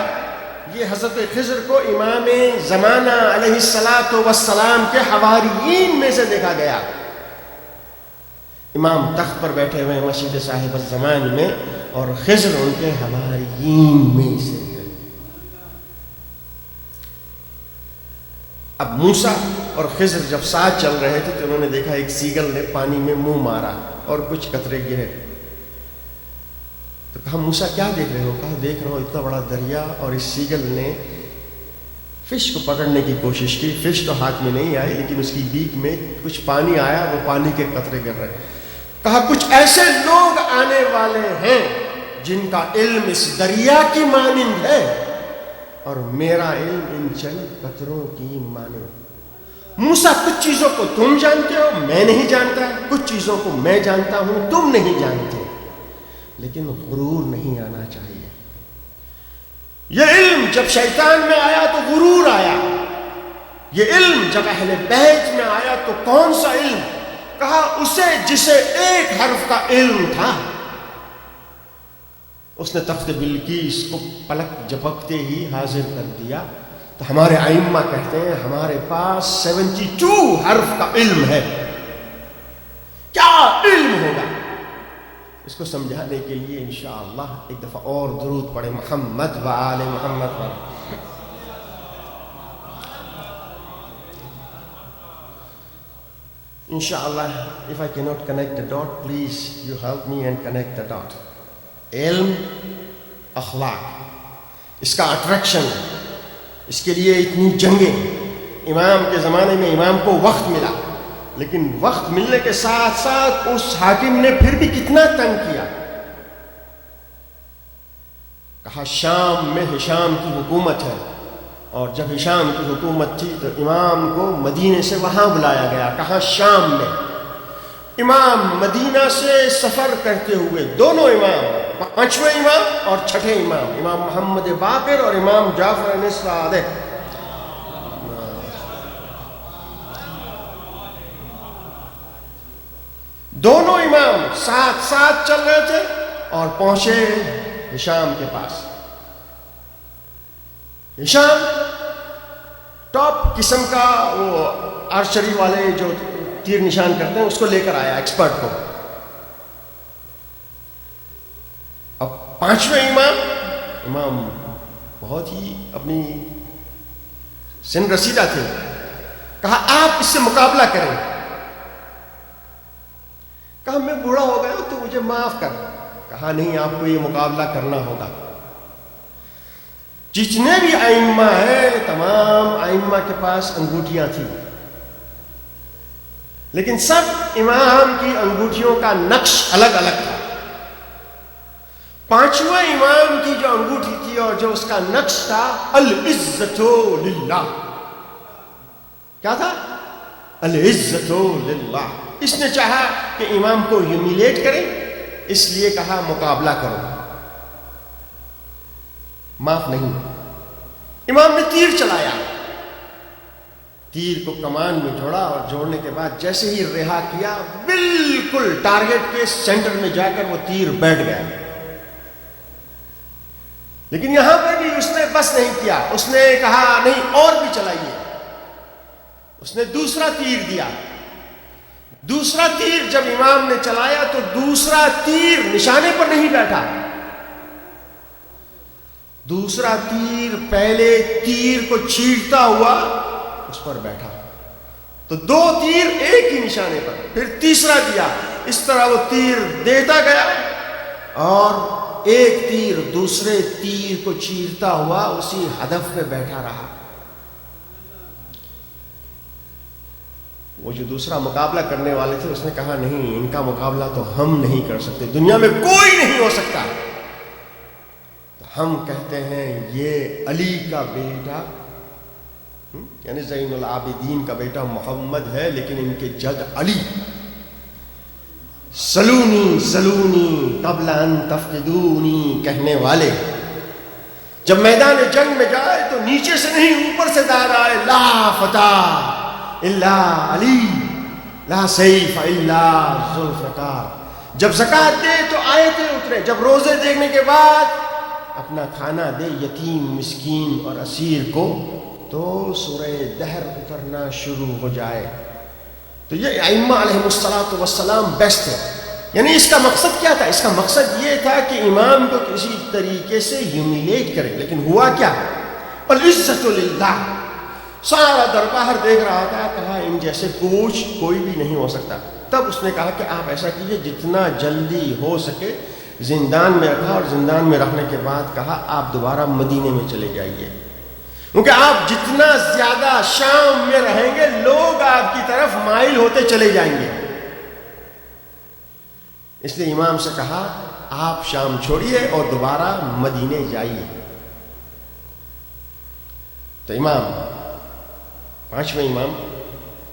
یہ حضرت خضر کو امام زمانہ علیہ السلام کے حواریین میں سے دیکھا گیا۔ امام تخت پر بیٹھے ہوئے مسجد صاحب الزمان میں، اور خضر ان کے حواریین میں سے۔ اب موسیٰ اور خضر جب ساتھ چل رہے تھے تو انہوں نے دیکھا ایک سیگل نے پانی میں منہ مارا اور کچھ قطرے گرے. تو کہا موسیٰ کیا دیکھ رہے ہو؟ کہا دیکھ رہا ہوں اتنا بڑا دریا اور اس سیگل نے فش کو پکڑنے کی کوشش کی. فش تو ہاتھ میں نہیں آئی لیکن اس کی بیک میں کچھ پانی آیا, وہ پانی کے قطرے گر رہے. کہا کچھ ایسے لوگ آنے والے ہیں جن کا علم اس دریا کی مانند ہے اور میرا علم ان چند قطروں کی مانند. موسیٰ کچھ چیزوں کو تم جانتے ہو میں نہیں جانتا, کچھ چیزوں کو میں جانتا ہوں تم نہیں جانتے. لیکن غرور نہیں آنا چاہیے. یہ علم جب شیطان میں آیا تو غرور آیا. یہ علم جب اہل بیت میں آیا تو کون سا علم؟ کہا اسے جسے ایک حرف کا علم تھا اس نے تخت بلقیس کو پلک جھپکتے ہی حاضر کر دیا. تو ہمارے ائمہ کہتے ہیں ہمارے پاس 72 حرف کا علم ہے. کیا علم ہوگا؟ اس کو سمجھانے کے لیے انشاءاللہ ایک دفعہ اور درود پڑھیں محمد و آل محمد پر. انشاءاللہ if I cannot connect the dot, please you help me and connect the dot. علم اخلاق, اس کا اٹریکشن, اس کے لیے اتنی جنگیں. امام کے زمانے میں امام کو وقت ملا, لیکن وقت ملنے کے ساتھ ساتھ اس حاکم نے پھر بھی کتنا تنگ کیا. کہا شام میں ہشام کی حکومت ہے, اور جب ہشام کی حکومت تھی تو امام کو مدینے سے وہاں بلایا گیا. کہا شام میں. امام مدینہ سے سفر کرتے ہوئے دونوں امام, 5ویں امام اور 6ٹھے امام, امام محمد باقر اور امام جعفر صادق, دونوں امام ساتھ ساتھ چل رہے تھے اور پہنچے ہشام کے پاس. ہشام ٹاپ قسم کا وہ آرچری والے جو تیر نشان کرتے ہیں اس کو لے کر آیا, ایکسپرٹ کو. اب 5ویں امام بہت ہی اپنی سن رسیدہ تھے. کہا آپ اس سے مقابلہ کریں. کہا میں بوڑھا ہو گیا تو مجھے معاف کر. کہا نہیں, آپ کو یہ مقابلہ کرنا ہوگا. جتنے بھی ائمہ ہیں تمام ائمہ کے پاس انگوٹھیاں تھیں, لیکن سب امام کی انگوٹھیوں کا نقش الگ الگ تھا. 5ویں امام کی جو انگوٹھی تھی اور جو اس کا نقش تھا, العزت للہ. کیا تھا؟ العزت للہ. اس نے چاہا کہ امام کو ہیومیلیٹ کرے, اس لیے کہا مقابلہ کرو. معاف نہیں. امام نے تیر چلایا, تیر کو کمان میں جوڑا اور جوڑنے کے بعد جیسے ہی رہا کیا بالکل ٹارگٹ کے سینٹر میں جا کر وہ تیر بیٹھ گیا. لیکن یہاں پر بھی اس نے بس نہیں کیا, اس نے کہا نہیں اور بھی چلائیے. اس نے دوسرا تیر دیا. دوسرا تیر جب امام نے چلایا تو دوسرا تیر نشانے پر نہیں بیٹھا. دوسرا تیر پہلے تیر کو چیرتا ہوا اس پر بیٹھا. تو 2 تیر ایک ہی نشانے پر. پھر تیسرا دیا. اس طرح وہ تیر دیتا گیا اور ایک تیر دوسرے تیر کو چیرتا ہوا اسی ہدف پہ بیٹھا رہا. وہ جو دوسرا مقابلہ کرنے والے تھے اس نے کہا نہیں, ان کا مقابلہ تو ہم نہیں کر سکتے, دنیا میں کوئی نہیں ہو سکتا. ہم کہتے ہیں یہ علی کا بیٹا یعنی زین العابدین کا بیٹا محمد ہے, لیکن ان کے جد علی. سلونی سلونی قبل ان تفقدونی کہنے والے جب میدان جنگ میں جائے تو نیچے سے نہیں اوپر سے دائرہ آئے, لا فتح الا علی, لا سیف الا ذوالفقار. جب زکوٰۃ دے تو آیتیں اترے, جب روزے دیکھنے کے بعد اپنا کھانا دے یتیم مسکین اور اسیر کو تو سورہ دہر اترنا شروع ہو جائے. تو یہ ائمہ علیہم الصلاۃ والسلام بیسٹ ہے. یعنی اس کا مقصد کیا تھا؟ اس کا مقصد یہ تھا کہ امام کو کسی طریقے سے ہیومیلیٹ کرے. لیکن ہوا کیا؟ العزت للہ. سارا دربار دیکھ رہا تھا. کہا ان جیسے کوچ کوئی بھی نہیں ہو سکتا. تب اس نے کہا کہ آپ ایسا کیجئے جتنا جلدی ہو سکے زندان میں رکھا, اور زندان میں رکھنے کے بعد کہا آپ دوبارہ مدینے میں چلے جائیے, کیونکہ آپ جتنا زیادہ شام میں رہیں گے لوگ آپ کی طرف مائل ہوتے چلے جائیں گے. اس لیے امام سے کہا آپ شام چھوڑیے اور دوبارہ مدینے جائیے. تو امام, پانچویں امام,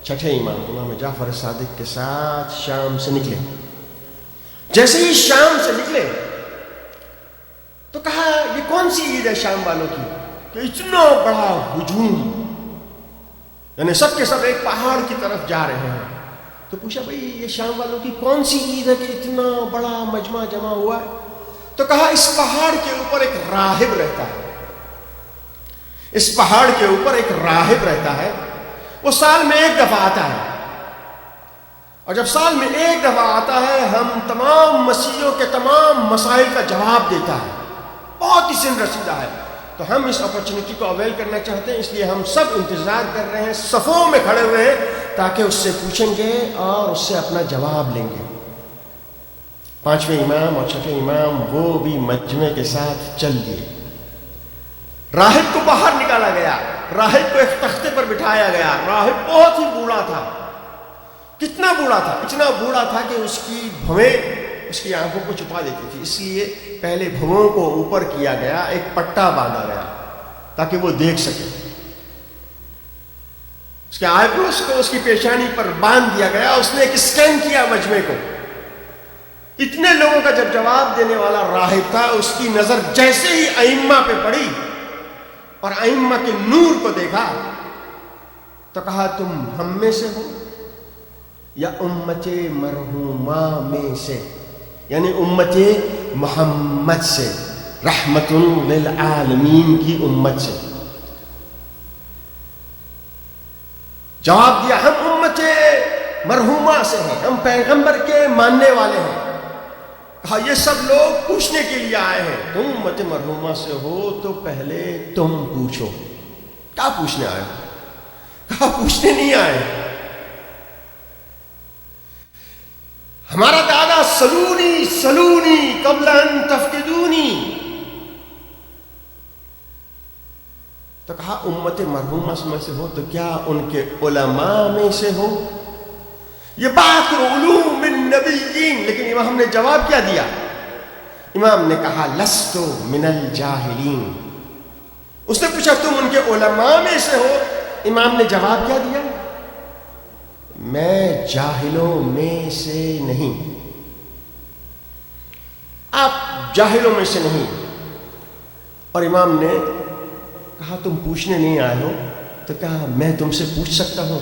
چھٹے امام, امام جعفر صادق کے ساتھ شام سے نکلے. جیسے ہی شام سے نکلے تو کہا یہ کون سی عید ہے شام والوں کی کہ اتنا بڑا ہجوم, یعنی سب کے سب ایک پہاڑ کی طرف جا رہے ہیں. تو پوچھا بھئی یہ شام والوں کی کون سی عید ہے کہ اتنا بڑا مجمع جمع ہوا ہے؟ تو کہا اس پہاڑ کے اوپر ایک راہب رہتا ہے, اس پہاڑ کے اوپر ایک راہب رہتا ہے, وہ سال میں ایک دفعہ آتا ہے, اور جب سال میں ایک دفعہ آتا ہے ہم تمام مسیحیوں کے تمام مسائل کا جواب دیتا ہے, بہت ہی سن رسیدہ ہے. تو ہم اس اپرچونٹی کو اویل کرنا چاہتے ہیں, اس لیے ہم سب انتظار کر رہے ہیں, صفوں میں کھڑے ہوئے ہیں تاکہ اس سے پوچھیں گے اور اس سے اپنا جواب لیں گے. پانچویں امام اور چھٹے امام وہ بھی مجمع کے ساتھ چل دیے. راہب کو باہر نکالا گیا, راہب کو ایک تختے پر بٹھایا گیا. راہب بہت ہی بوڑھا تھا. کتنا بوڑھا تھا؟ اتنا بوڑھا تھا کہ اس کی بھویں اس کی آنکھوں کو چھپا دیتی تھی. اس لیے پہلے بھووں کو اوپر کیا گیا, ایک پٹا باندھا گیا تاکہ وہ دیکھ سکے. اس کے آئی بروز کو اس کی پیشانی پر باندھ دیا گیا. اس نے ایک اسکین کیا مجمع کو. اتنے لوگوں کا جب جواب دینے والا راہب تھا, اس کی نظر جیسے ہی ائمہ پہ پڑی اور ائمہ کے نور کو دیکھا تو کہا تم ہم میں سے ہو یا امت مرحومہ میں سے, یعنی امت محمد سے, رحمت للعالمین کی امت سے. جواب دیا ہم امت مرحومہ سے ہیں, ہم پیغمبر کے ماننے والے ہیں. کہا یہ سب لوگ پوچھنے کے لیے آئے ہیں, تم امت مرحومہ سے ہو تو پہلے تم پوچھو. کیا پوچھنے آئے ہو؟ کہا پوچھنے نہیں آئے, ہمارا دادا سلونی سلونی قبل ان تفقدونی. تو کہا امت مرحومہ میں سے ہو تو کیا ان کے علماء میں سے ہو؟ یہ بات علوم النبیین. لیکن امام نے جواب کیا دیا؟ امام نے کہا لست من الجاہلین. اس نے پوچھا تم ان کے علماء میں سے ہو؟ امام نے جواب کیا دیا؟ میں جاہلوں میں سے نہیں. آپ جاہلوں میں سے نہیں. اور امام نے کہا تم پوچھنے نہیں آئے ہو, تو کہا میں تم سے پوچھ سکتا ہوں؟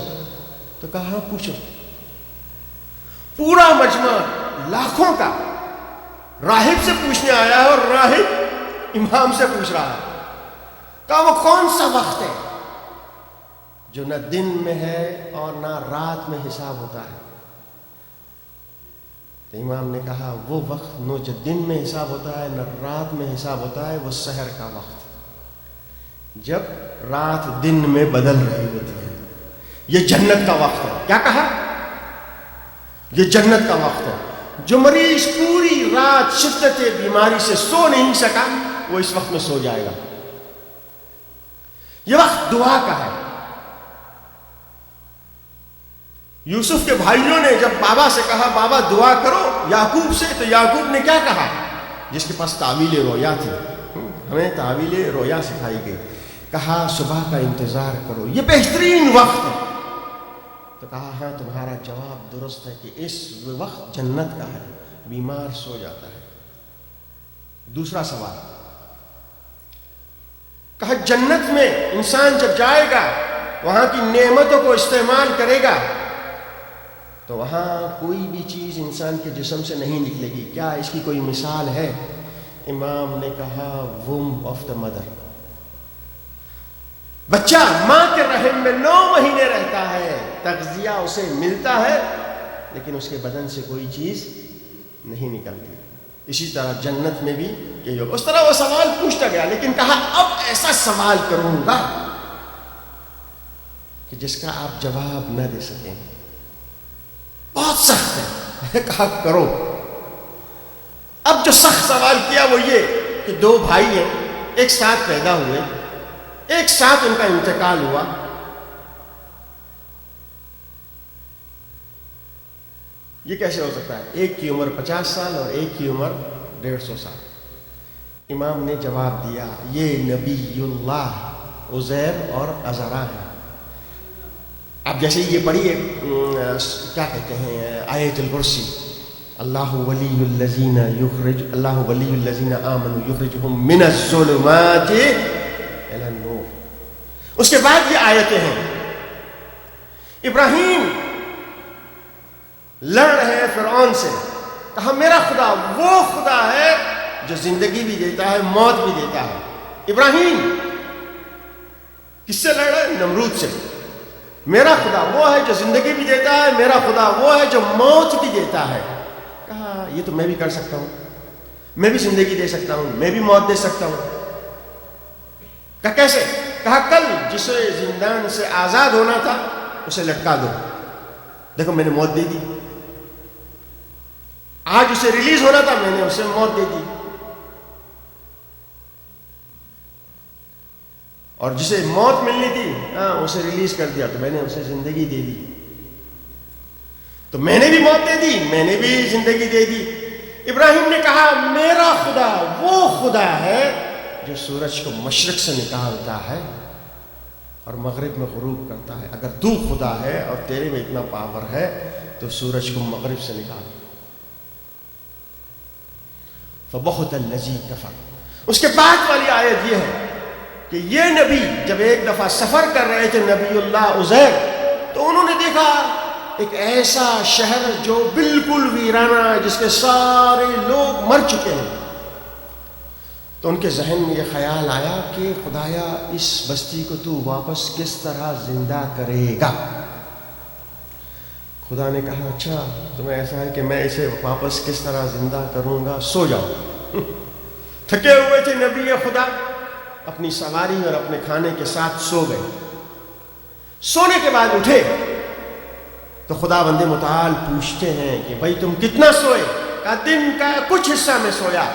تو کہا ہاں پوچھو. پورا مجمع لاکھوں کا راہب سے پوچھنے آیا ہے اور راہب امام سے پوچھ رہا ہے. کہا وہ کون سا وقت ہے جو نہ دن میں ہے اور نہ رات میں حساب ہوتا ہے؟ تو امام نے کہا وہ وقت نہ جو دن میں حساب ہوتا ہے نہ رات میں حساب ہوتا ہے, وہ سحر کا وقت, جب رات دن میں بدل رہی ہوتی ہے. یہ جنت کا وقت ہے. کیا کہا؟ یہ جنت کا وقت ہے. جو مریض پوری رات شدت بیماری سے سو نہیں سکا وہ اس وقت میں سو جائے گا. یہ وقت دعا کا ہے. یوسف کے بھائیوں نے جب بابا سے کہا بابا دعا کرو یعقوب سے, تو یعقوب نے کیا کہا؟ جس کے پاس تعویل رویا تھی, ہمیں تعویل رویا سکھائی گئی, کہا صبح کا انتظار کرو, یہ بہترین وقت ہے. تو کہا ہاں تمہارا جواب درست ہے کہ اس وقت جنت کا ہے, بیمار سو جاتا ہے. دوسرا سوال, کہا جنت میں انسان جب جائے گا وہاں کی نعمتوں کو استعمال کرے گا تو وہاں کوئی بھی چیز انسان کے جسم سے نہیں نکلے گی. کیا اس کی کوئی مثال ہے؟ امام نے کہا ووم آف دا مدر. بچہ ماں کے رحم میں 9 مہینے رہتا ہے, تغذیہ اسے ملتا ہے لیکن اس کے بدن سے کوئی چیز نہیں نکلتی. اسی طرح جنت میں بھی یہی ہوگا. اس طرح وہ سوال پوچھتا گیا, لیکن کہا اب ایسا سوال کروں گا کہ جس کا آپ جواب نہ دے سکیں، بہت سخت ہے، کہا کرو۔ اب جو سخت سوال کیا وہ یہ کہ دو بھائی ہیں، ایک ساتھ پیدا ہوئے، ایک ساتھ ان کا انتقال ہوا، یہ کیسے ہو سکتا ہے؟ ایک کی عمر 50 سال اور ایک کی عمر 150 سال۔ امام نے جواب دیا، یہ نبی اللہ عزیر اور عزرا ہے۔ اب جیسے یہ پڑھیے کیا کہتے ہیں آیت الکرسی، اللہ ولی الذین آمنوا یخرجہم من الظلمات الی النور۔ اس کے بعد یہ آیتیں ہیں، ابراہیم لڑ رہے ہیں فرعون سے، کہا میرا خدا وہ خدا ہے جو زندگی بھی دیتا ہے موت بھی دیتا ہے۔ ابراہیم کس سے لڑ رہے ہیں؟ نمرود سے۔ میرا خدا وہ ہے جو زندگی بھی دیتا ہے، میرا خدا وہ ہے جو موت بھی دیتا ہے۔ کہا یہ تو میں بھی کر سکتا ہوں، میں بھی زندگی دے سکتا ہوں، میں بھی موت دے سکتا ہوں۔ کہا کیسے؟ کہا کل جسے زندان سے آزاد ہونا تھا اسے لٹکا دو، دیکھو میں نے موت دے دی۔ آج اسے ریلیز ہونا تھا، میں نے اسے موت دے دی۔ اور جسے موت ملنی تھی اسے ریلیز کر دیا تو میں نے اسے زندگی دے دی۔ تو میں نے بھی موت دے دی، میں نے بھی زندگی دے دی۔ ابراہیم نے کہا میرا خدا وہ خدا ہے جو سورج کو مشرق سے نکالتا ہے اور مغرب میں غروب کرتا ہے۔ اگر تو خدا ہے اور تیرے میں اتنا پاور ہے تو سورج کو مغرب سے نکال۔ فَبَهُتَ الَّذِي كَفَرَ۔ اس کے بعد والی آیت یہ ہے کہ یہ نبی جب ایک دفعہ سفر کر رہے تھے نبی اللہ عزیر، تو انہوں نے دیکھا ایک ایسا شہر جو بالکل ویرانہ ہے، جس کے سارے لوگ مر چکے ہیں۔ تو ان کے ذہن میں یہ خیال آیا کہ خدایا اس بستی کو تو واپس کس طرح زندہ کرے گا؟ خدا نے کہا اچھا تمہیں ایسا ہے کہ میں اسے واپس کس طرح زندہ کروں گا، سو جاؤ۔ تھکے ہوئے تھے نبی خدا، اپنی سواری اور اپنے کھانے کے ساتھ سو گئے۔ سونے کے بعد اٹھے تو خدا بند متعال پوچھتے ہیں کہ بھائی تم کتنا سوئے؟ کہا دن کا کچھ حصہ میں سویا،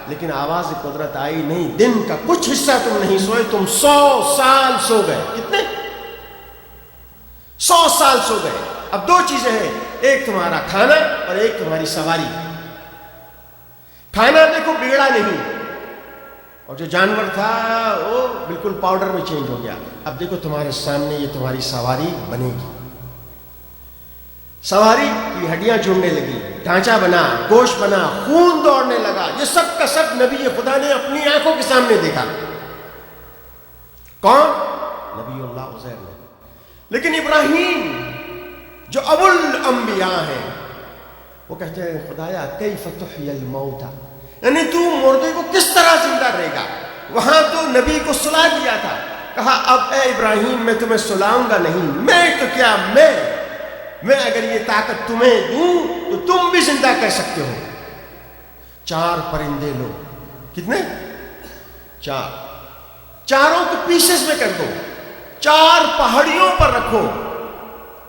لیکن آواز قدرت آئی نہیں، دن کا کچھ حصہ تم نہیں سوئے، تم 100 سال سو گئے۔ کتنے؟ 100 سال سو گئے۔ اب دو چیزیں ہیں، ایک تمہارا کھانا اور ایک تمہاری سواری۔ کھانا دیکھو بگڑا نہیں، اور جو جانور تھا وہ بالکل پاؤڈر میں چینج ہو گیا۔ اب دیکھو تمہارے سامنے یہ تمہاری سواری بنے گی۔ سواری کی ہڈیاں جڑنے لگی، ڈھانچہ بنا، گوشت بنا، خون دوڑنے لگا۔ یہ سب کا سب نبی خدا نے اپنی آنکھوں کے سامنے دیکھا۔ کون؟ نبی اللہ عزیر نے۔ لیکن ابراہیم جو ابو الانبیاء ہیں وہ کہتے ہیں خدایا کیف تحیی الموتى، یعنی تو مردے کو کس طرح زندہ رہے گا؟ وہاں تو نبی کو سلا دیا تھا، کہا اب اے ابراہیم میں تمہیں سلاؤں گا نہیں، میں تو کیا میں اگر یہ طاقت تمہیں دوں تو تم بھی زندہ کر سکتے ہو۔ 4 پرندے لو، کتنے؟ 4، چاروں کو پیسز میں کر دو، 4 پہاڑیوں پر رکھو۔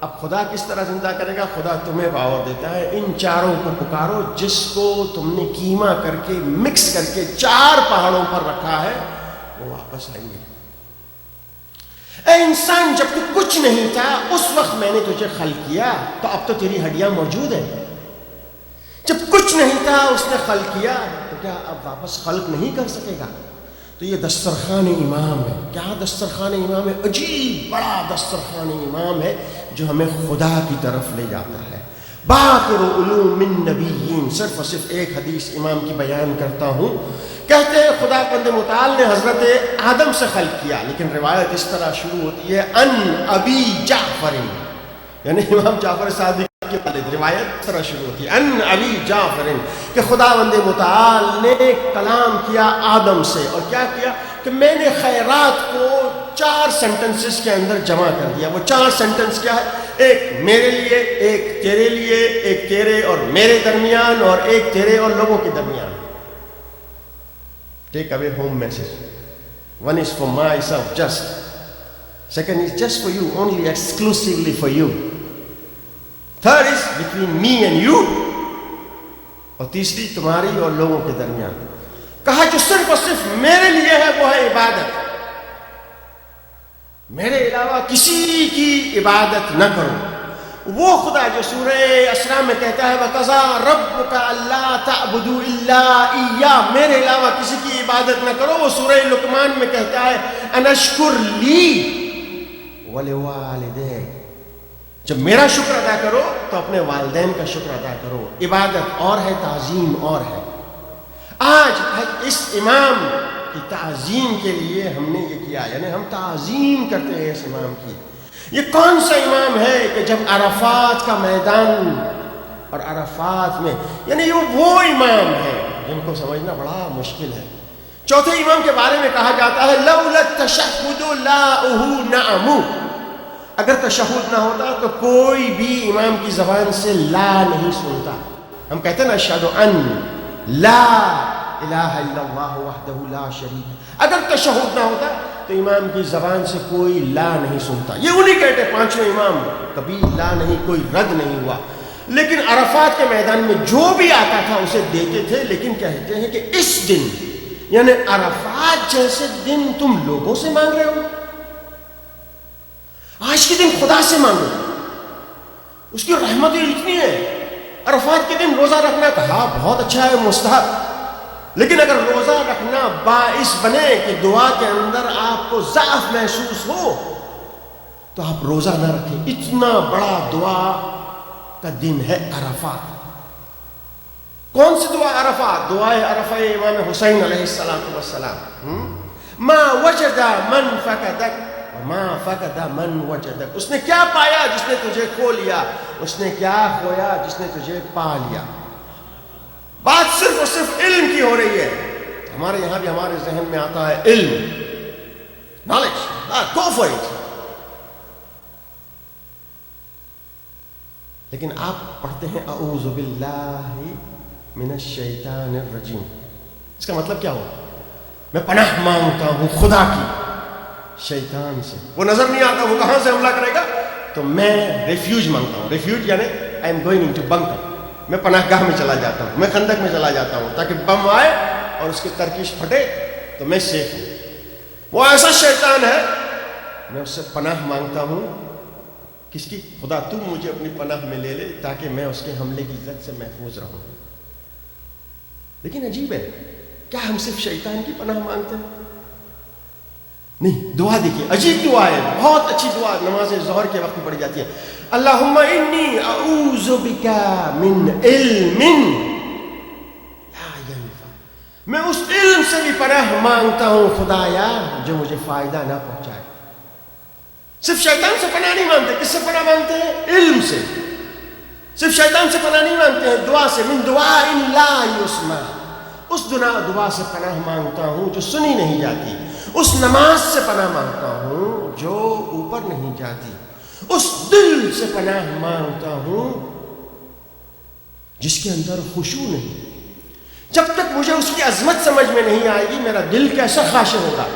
اب خدا کس طرح زندہ کرے گا؟ خدا تمہیں پاور دیتا ہے، ان 4 کو پکارو جس کو تم نے کیما کر کے مکس کر کے 4 پہاڑوں پر رکھا ہے، وہ واپس آئیں گے۔ اے انسان جب تو کچھ نہیں تھا اس وقت میں نے تجھے خلق کیا، تو اب تو تیری ہڈیاں موجود ہیں۔ جب کچھ نہیں تھا اس نے خلق کیا، تو کیا اب واپس خلق نہیں کر سکے گا؟ تو یہ دسترخوان امام ہے۔ کیا دسترخوان امام ہے؟ عجیب بڑا دسترخوان امام ہے جو ہمیں خدا کی طرف لے جاتا ہے۔ باقر علوم النبیین، صرف اور صرف ایک حدیث امام کی بیان کرتا ہوں۔ کہتے ہیں خدا بند متعال نے حضرت آدم سے خلق کیا، لیکن روایت اس طرح شروع ہوتی ہے ان ابی جعفر، یعنی امام جعفر صادق کے والد، روایت اس طرح شروع ہوتی ہے ان ابی جعفر، کہ خدا بند متعال نے کلام کیا آدم سے، اور کیا کیا کہ میں نے خیرات کو 4 سینٹنسز کے اندر جمع کر دیا۔ وہ 4 سینٹنس کیا ہے؟ ایک میرے لیے، ایک تیرے لیے، ایک تیرے اور میرے درمیان، اور ایک تیرے اور لوگوں کے درمیان۔ Take away home message, one is for myself just, Second is just for you, only exclusively for you. Third is between me and you. اور تیسری تمہاری اور لوگوں کے درمیان. کہا جو صرف اور صرف میرے لیے ہے وہ ہے عبادت. میرے علاوہ کسی کی عبادت نہ کرو. وہ خدا جو سورہ اسراء میں کہتا ہے وَقَضَىٰ رَبُّكَ أَلَّا تَعْبُدُوا إِلَّا إِيَّاهُ، میرے علاوہ کسی کی عبادت نہ کرو. وہ سورہ لقمان میں کہتا ہے أَنْ اشْكُرْ لِي وَلِوَالِدَيْكَ، جب میرا شکر ادا کرو تو اپنے والدین کا شکر ادا کرو. عبادت اور ہے، تعظیم اور ہے. آج اس امام کی تعظیم کے لیے ہم نے یہ کیا، یعنی ہم تعظیم کرتے ہیں اس امام کی. یہ کون سا امام ہے کہ جب عرفات کا میدان اور عرفات میں، یعنی یہ وہ امام ہے جن کو سمجھنا بڑا مشکل ہے. چوتھے امام کے بارے میں کہا جاتا ہے لولا التشہد لاؤہ نعم، اگر تشہد نہ ہوتا تو کوئی بھی امام کی زبان سے لا نہیں سنتا. ہم کہتے ہیں نا اشہد ان لا الہ الا اللہ وحدہ لا شریک، اگر تشہد نہ ہوتا تو امام کی زبان سے کوئی لا نہیں سنتا. یہ انہی کہتے پانچویں امام، کبھی لا نہیں، کوئی رد نہیں ہوا. لیکن عرفات کے میدان میں جو بھی آتا تھا اسے دیتے تھے. لیکن کہتے ہیں کہ اس دن، یعنی عرفات جیسے دن تم لوگوں سے مانگ رہے ہو، آج کے دن خدا سے مانگو، اس کی رحمتیں اتنی ہے. عرفات کے دن روزہ رکھنا کہا بہت اچھا ہے، مستحب، لیکن اگر روزہ رکھنا باعث بنے کہ دعا کے اندر آپ کو ضعف محسوس ہو تو آپ روزہ نہ رکھیں. اتنا بڑا دعا کا دن ہے عرفات. کون سی دعا عرفات؟ دعائے عرفہ امام حسین علیہ السلام. ما وجد من فقدک وما فقد من وجدک، اس نے کیا پایا جس نے تجھے کھو لیا، اس نے کیا کھویا جس نے تجھے پا لیا. بات صرف اور صرف علم کی ہو رہی ہے. ہمارے یہاں بھی ہمارے ذہن میں آتا ہے علم، نالج، گو فار اٹ. لیکن آپ پڑھتے ہیں اعوذ باللہ من الشیطان الرجیم. اس کا مطلب کیا ہوا؟ میں پناہ مانگتا ہوں خدا کی شیطان سے. وہ نظر نہیں آتا، وہ کہاں سے حملہ کرے گا، تو میں ریفیوج مانگتا ہوں. ریفیوج یعنی آئی ایم گوئنگ انٹو بنکر، میں پناہ گاہ میں چلا جاتا ہوں، میں خندق میں چلا جاتا ہوں تاکہ بم آئے اور اس کی ترکش پھٹے تو میں سیف ہوں. وہ ایسا شیطان ہے، میں اس سے پناہ مانگتا ہوں. کس کی؟ خدا تم مجھے اپنی پناہ میں لے لے تاکہ میں اس کے حملے کی زد سے محفوظ رہوں. لیکن عجیب ہے، کیا ہم صرف شیطان کی پناہ مانگتے ہیں؟ نہیں. دعا دیکھیے، عجیب دعا ہے، بہت اچھی دعا، نماز ظہر کے وقت میں پڑھی جاتی ہے. اللہم انی اعوذ بک من علم لا ینفع، میں اس علم سے بھی پناہ مانگتا ہوں خدایا جو مجھے فائدہ نہ پہنچائے. صرف شیطان سے پناہ نہیں مانگتے. کس سے پناہ مانگتے ہیں؟ علم سے. صرف شیطان سے پناہ نہیں مانگتے ہیں، دعا سے. من دعاء لا یسمع، اس دعا سے پناہ مانگتا ہوں جو سنی نہیں جاتی. اس نماز سے پناہ مانگتا ہوں جو اوپر نہیں جاتی. اس دل سے پناہ مانگتا ہوں جس کے اندر خشوع نہیں. جب تک مجھے اس کی عظمت سمجھ میں نہیں آئے گی میرا دل کیسا خاشع ہوگا.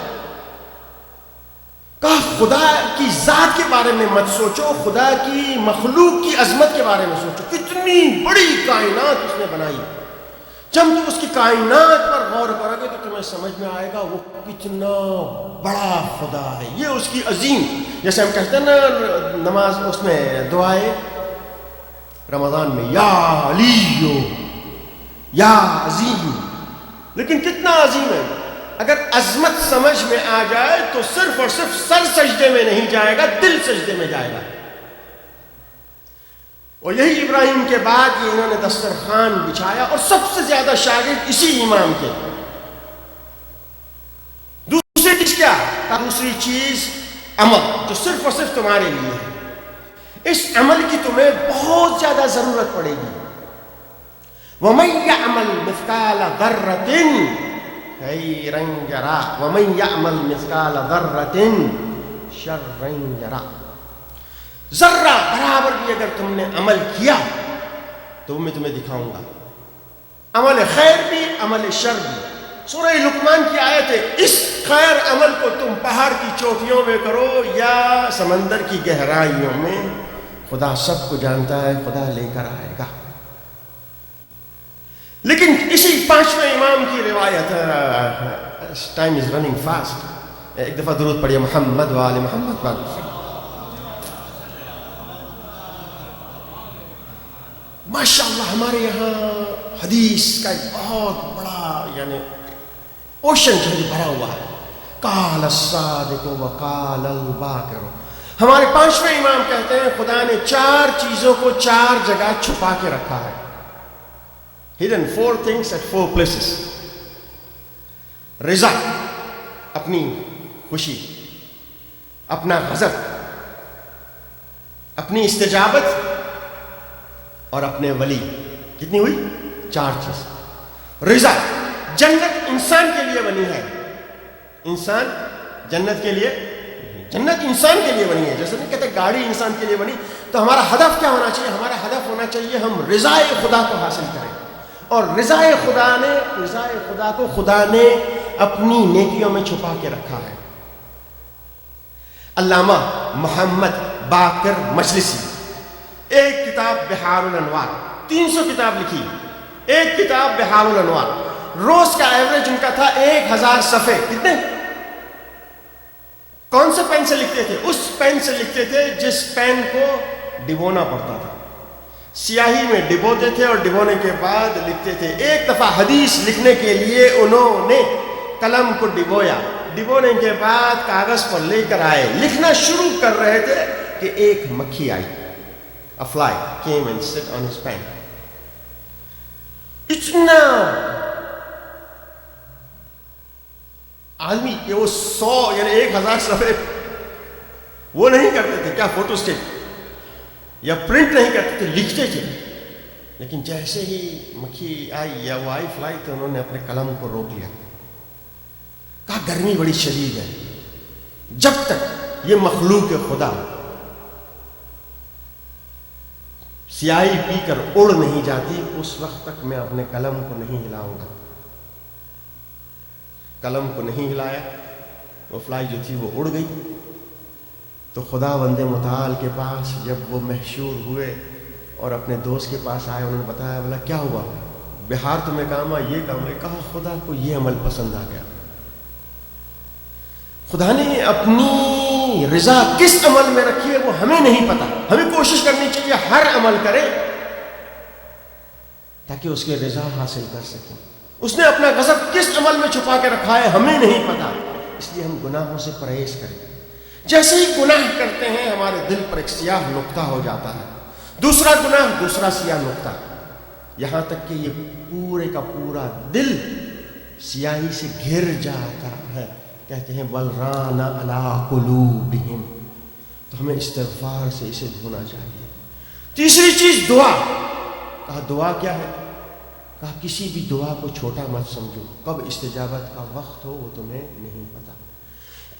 کہا خدا کی ذات کے بارے میں مت سوچو، خدا کی مخلوق کی عظمت کے بارے میں سوچو. کتنی بڑی کائنات اس نے بنائی. جب تم اس کی کائنات پر غور کرو گے تو تمہیں سمجھ میں آئے گا وہ کتنا بڑا خدا ہے. یہ اس کی عظیم، جیسے ہم کہتے ہیں نا نماز اس میں دعائے رمضان میں یا علی یا عظیم، لیکن کتنا عظیم ہے. اگر عظمت سمجھ میں آ جائے تو صرف اور صرف سر سجدے میں نہیں جائے گا، دل سجدے میں جائے گا. اور یہی ابراہیم کے بعد یہ انہوں نے دسترخوان بچھایا اور سب سے زیادہ شاگرد اسی امام کے. دوسری چیز کیا؟ دوسری چیز عمل جو صرف اور صرف تمہارے لیے ہے. اس عمل کی تمہیں بہت زیادہ ضرورت پڑے گی. وَمَن يَعْمَلْ مِثْقَالَ ذَرَّةٍ خَيْرًا يَرَهُ وَمَن يَعْمَلْ مِثْقَالَ ذَرَّةٍ شَرًّا يَرَهُ. ذرہ برابر بھی اگر تم نے عمل کیا تو میں تمہیں دکھاؤں گا. عمل خیر بھی عمل شر بھی. سورہ لقمان کی آیت ہے، اس خیر عمل کو تم پہاڑ کی چوٹیوں میں کرو یا سمندر کی گہرائیوں میں، خدا سب کو جانتا ہے، خدا لے کر آئے گا۔ لیکن اسی 5ویں امام کی روایت، ٹائم از رننگ فاسٹ، ایک دفعہ درود پڑھیے محمد و آل محمد پر۔ ماشاءاللہ ہمارے یہاں حدیث کا ایک بہت بڑا یعنی اوشن جو بھرا ہوا ہے، قال الصادق وقال الباقر۔ ہمارے 5ویں امام کہتے ہیں خدا نے 4 چیزوں کو 4 جگہ چھپا کے رکھا ہے، hidden 4 things at 4 places۔ رضا، اپنی خوشی، اپنا غضب، اپنی استجابت اور اپنے ولی۔ کتنی ہوئی؟ 4 چیز۔ رضا، جنت انسان کے لیے بنی ہے، انسان جنت کے لیے، جنت انسان کے لیے بنی ہے۔ جیسے نہیں کہتے گاڑی انسان کے لیے بنی، تو ہمارا ہدف کیا ہونا چاہیے؟ ہمارا ہدف ہونا چاہیے ہم رضائے خدا کو حاصل کریں، اور رضائے خدا کو خدا نے اپنی نیکیوں میں چھپا کے رکھا ہے۔ علامہ محمد باقر مجلسی، ایک کتاب بحار الانوار، 300 کتاب لکھی، ایک کتاب بحار الانوار، روز کا ایوریج ان کا تھا 1000 صفحے۔ کتنے؟ کون سے پین سے لکھتے تھے؟ اس پین سے لکھتے تھے جس پین کو ڈبونا پڑتا تھا، سیاہی میں ڈبوتے تھے اور ڈبونے کے بعد لکھتے تھے۔ ایک دفعہ حدیث لکھنے کے لیے انہوں نے قلم کو ڈبویا، ڈبونے کے بعد کاغذ پر لے کر آئے، لکھنا شروع کر رہے تھے کہ ایک مکھی آئی، a fly came and sit on his pen۔ اتنا آدمی کہ وہ 100 یعنی 1000 صفحے وہ نہیں کرتے تھے، کیا فوٹو اسٹیٹ یا پرنٹ نہیں کرتے تھے، لکھتے تھے۔ لیکن جیسے ہی مکھی آئی یا وہ آئی فلائی، تو انہوں نے اپنے قلم کو روک لیا، کہا گرمی بڑی شدید ہے، جب تک یہ مخلوق خدا سیاہی پی کر اڑ نہیں جاتی، اس وقت تک میں اپنے قلم کو نہیں ہلاؤں گا۔ قلم کو نہیں ہلایا، وہ فلائی جو تھی وہ اڑ گئی۔ تو خدا بند متعال کے پاس جب وہ محشور ہوئے اور اپنے دوست کے پاس آئے، انہوں نے بتایا، بولا کیا ہوا؟ بہار تمہیں کام آیا، یہ کام آیا؟ کہا خدا کو یہ عمل پسند آ گیا۔ خدا نے اپنی رضا کس عمل میں رکھی ہے وہ ہمیں نہیں پتا، ہمیں کوشش کرنی چاہیے ہر عمل کرے تاکہ اس کی رضا حاصل کر سکیں۔ اس نے اپنا غضب کس عمل میں چھپا کے رکھا ہے ہمیں نہیں پتا، اس لیے ہم گناہوں سے پرہیز کریں۔ جیسے ہی گناہ کرتے ہیں ہمارے دل پر ایک سیاہ نقطہ ہو جاتا ہے، دوسرا گناہ دوسرا سیاہ نقطہ، یہاں تک کہ یہ پورے کا پورا دل سیاہی سے گھر جاتا ہے۔ کہتے ہیں بل ران علی قلوبہم، تو ہمیں استغفار سے اسے دھونا چاہیے۔ تیسری چیز دعا۔ کہا دعا کیا ہے؟ کہا کسی بھی دعا کو چھوٹا مت سمجھو، کب استجابت کا وقت ہو وہ تمہیں نہیں پتا۔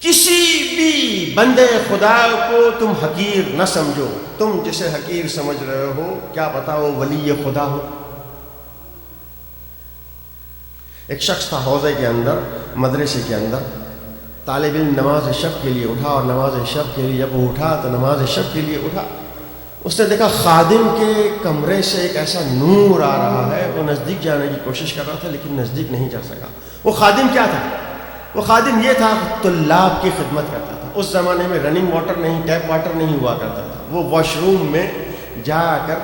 کسی بھی بندے خدا کو تم حقیر نہ سمجھو، تم جسے حقیر سمجھ رہے ہو کیا پتا وہ ولی خدا ہو۔ ایک شخص تھا حوضے کے اندر، مدرسے کے اندر، طالب علم نماز شب کے لیے اٹھا، اور نماز شب کے لیے جب وہ اٹھا تو نماز شب کے لیے اٹھا، اس نے دیکھا خادم کے کمرے سے ایک ایسا نور آ رہا ہے۔ وہ نزدیک جانے کی کوشش کر رہا تھا لیکن نزدیک نہیں جا سکا۔ وہ خادم کیا تھا؟ وہ خادم یہ تھا طلاب کی خدمت کرتا تھا۔ اس زمانے میں رننگ واٹر نہیں، ٹیپ واٹر نہیں ہوا کرتا تھا، وہ واش روم میں جا کر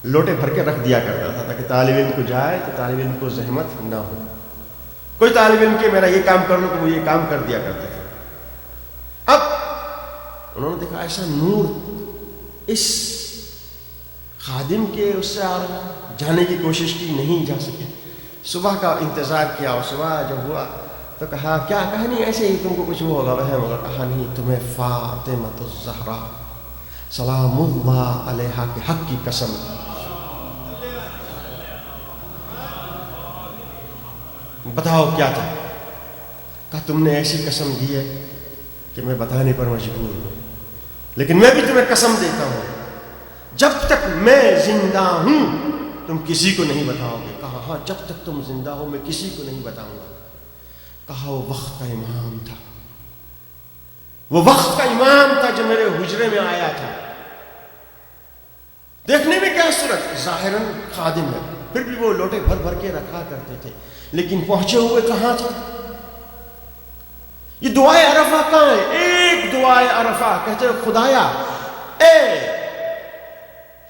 لوٹے بھر کے رکھ دیا کرتا تھا تاکہ طالب علم کو جائے تو طالب علم کو زحمت نہ ہو۔ کوئی طالب علم کہ میرا یہ کام کر لو تو وہ یہ کام کر دیا کرتے تھے۔ اب انہوں نے دیکھا ایسا نور اس خادم کے اس سے آ رہا، جانے کی کوشش کی، نہیں جا سکے۔ صبح کا انتظار کیا، اور صبح جب ہوا تو کہا کیا؟ کہا نہیں ایسے ہی تم کو کچھ وہ ہوگا وہم ہوگا۔ کہا نہیں، تمہیں فاطمۃ الزہرا سلام اللہ علیہا کے حق کی قسم۔ بتاؤ کیا تھا؟ کہا تم نے ایسی قسم دی ہے کہ میں بتانے پر مجبور ہوں، لیکن میں بھی تمہیں قسم دیتا ہوں جب تک میں زندہ ہوں تم کسی کو نہیں بتاؤ گے؟ کہا ہاں، جب تک تم زندہ ہو میں کسی کو نہیں بتاؤں گا۔ کہا وہ وقت کا امام تھا، وہ وقت کا امام تھا جو میرے حجرے میں آیا تھا۔ دیکھنے میں کیا صورت، ظاہراً خادم ہے، پھر بھی وہ لوٹے بھر بھر کے رکھا کرتے تھے، لیکن پہنچے ہوئے کہاں تھے؟ یہ دعائے عرفہ کہاں ہے؟ ایک دعائے عرفہ، کہتے ہیں خدایا اے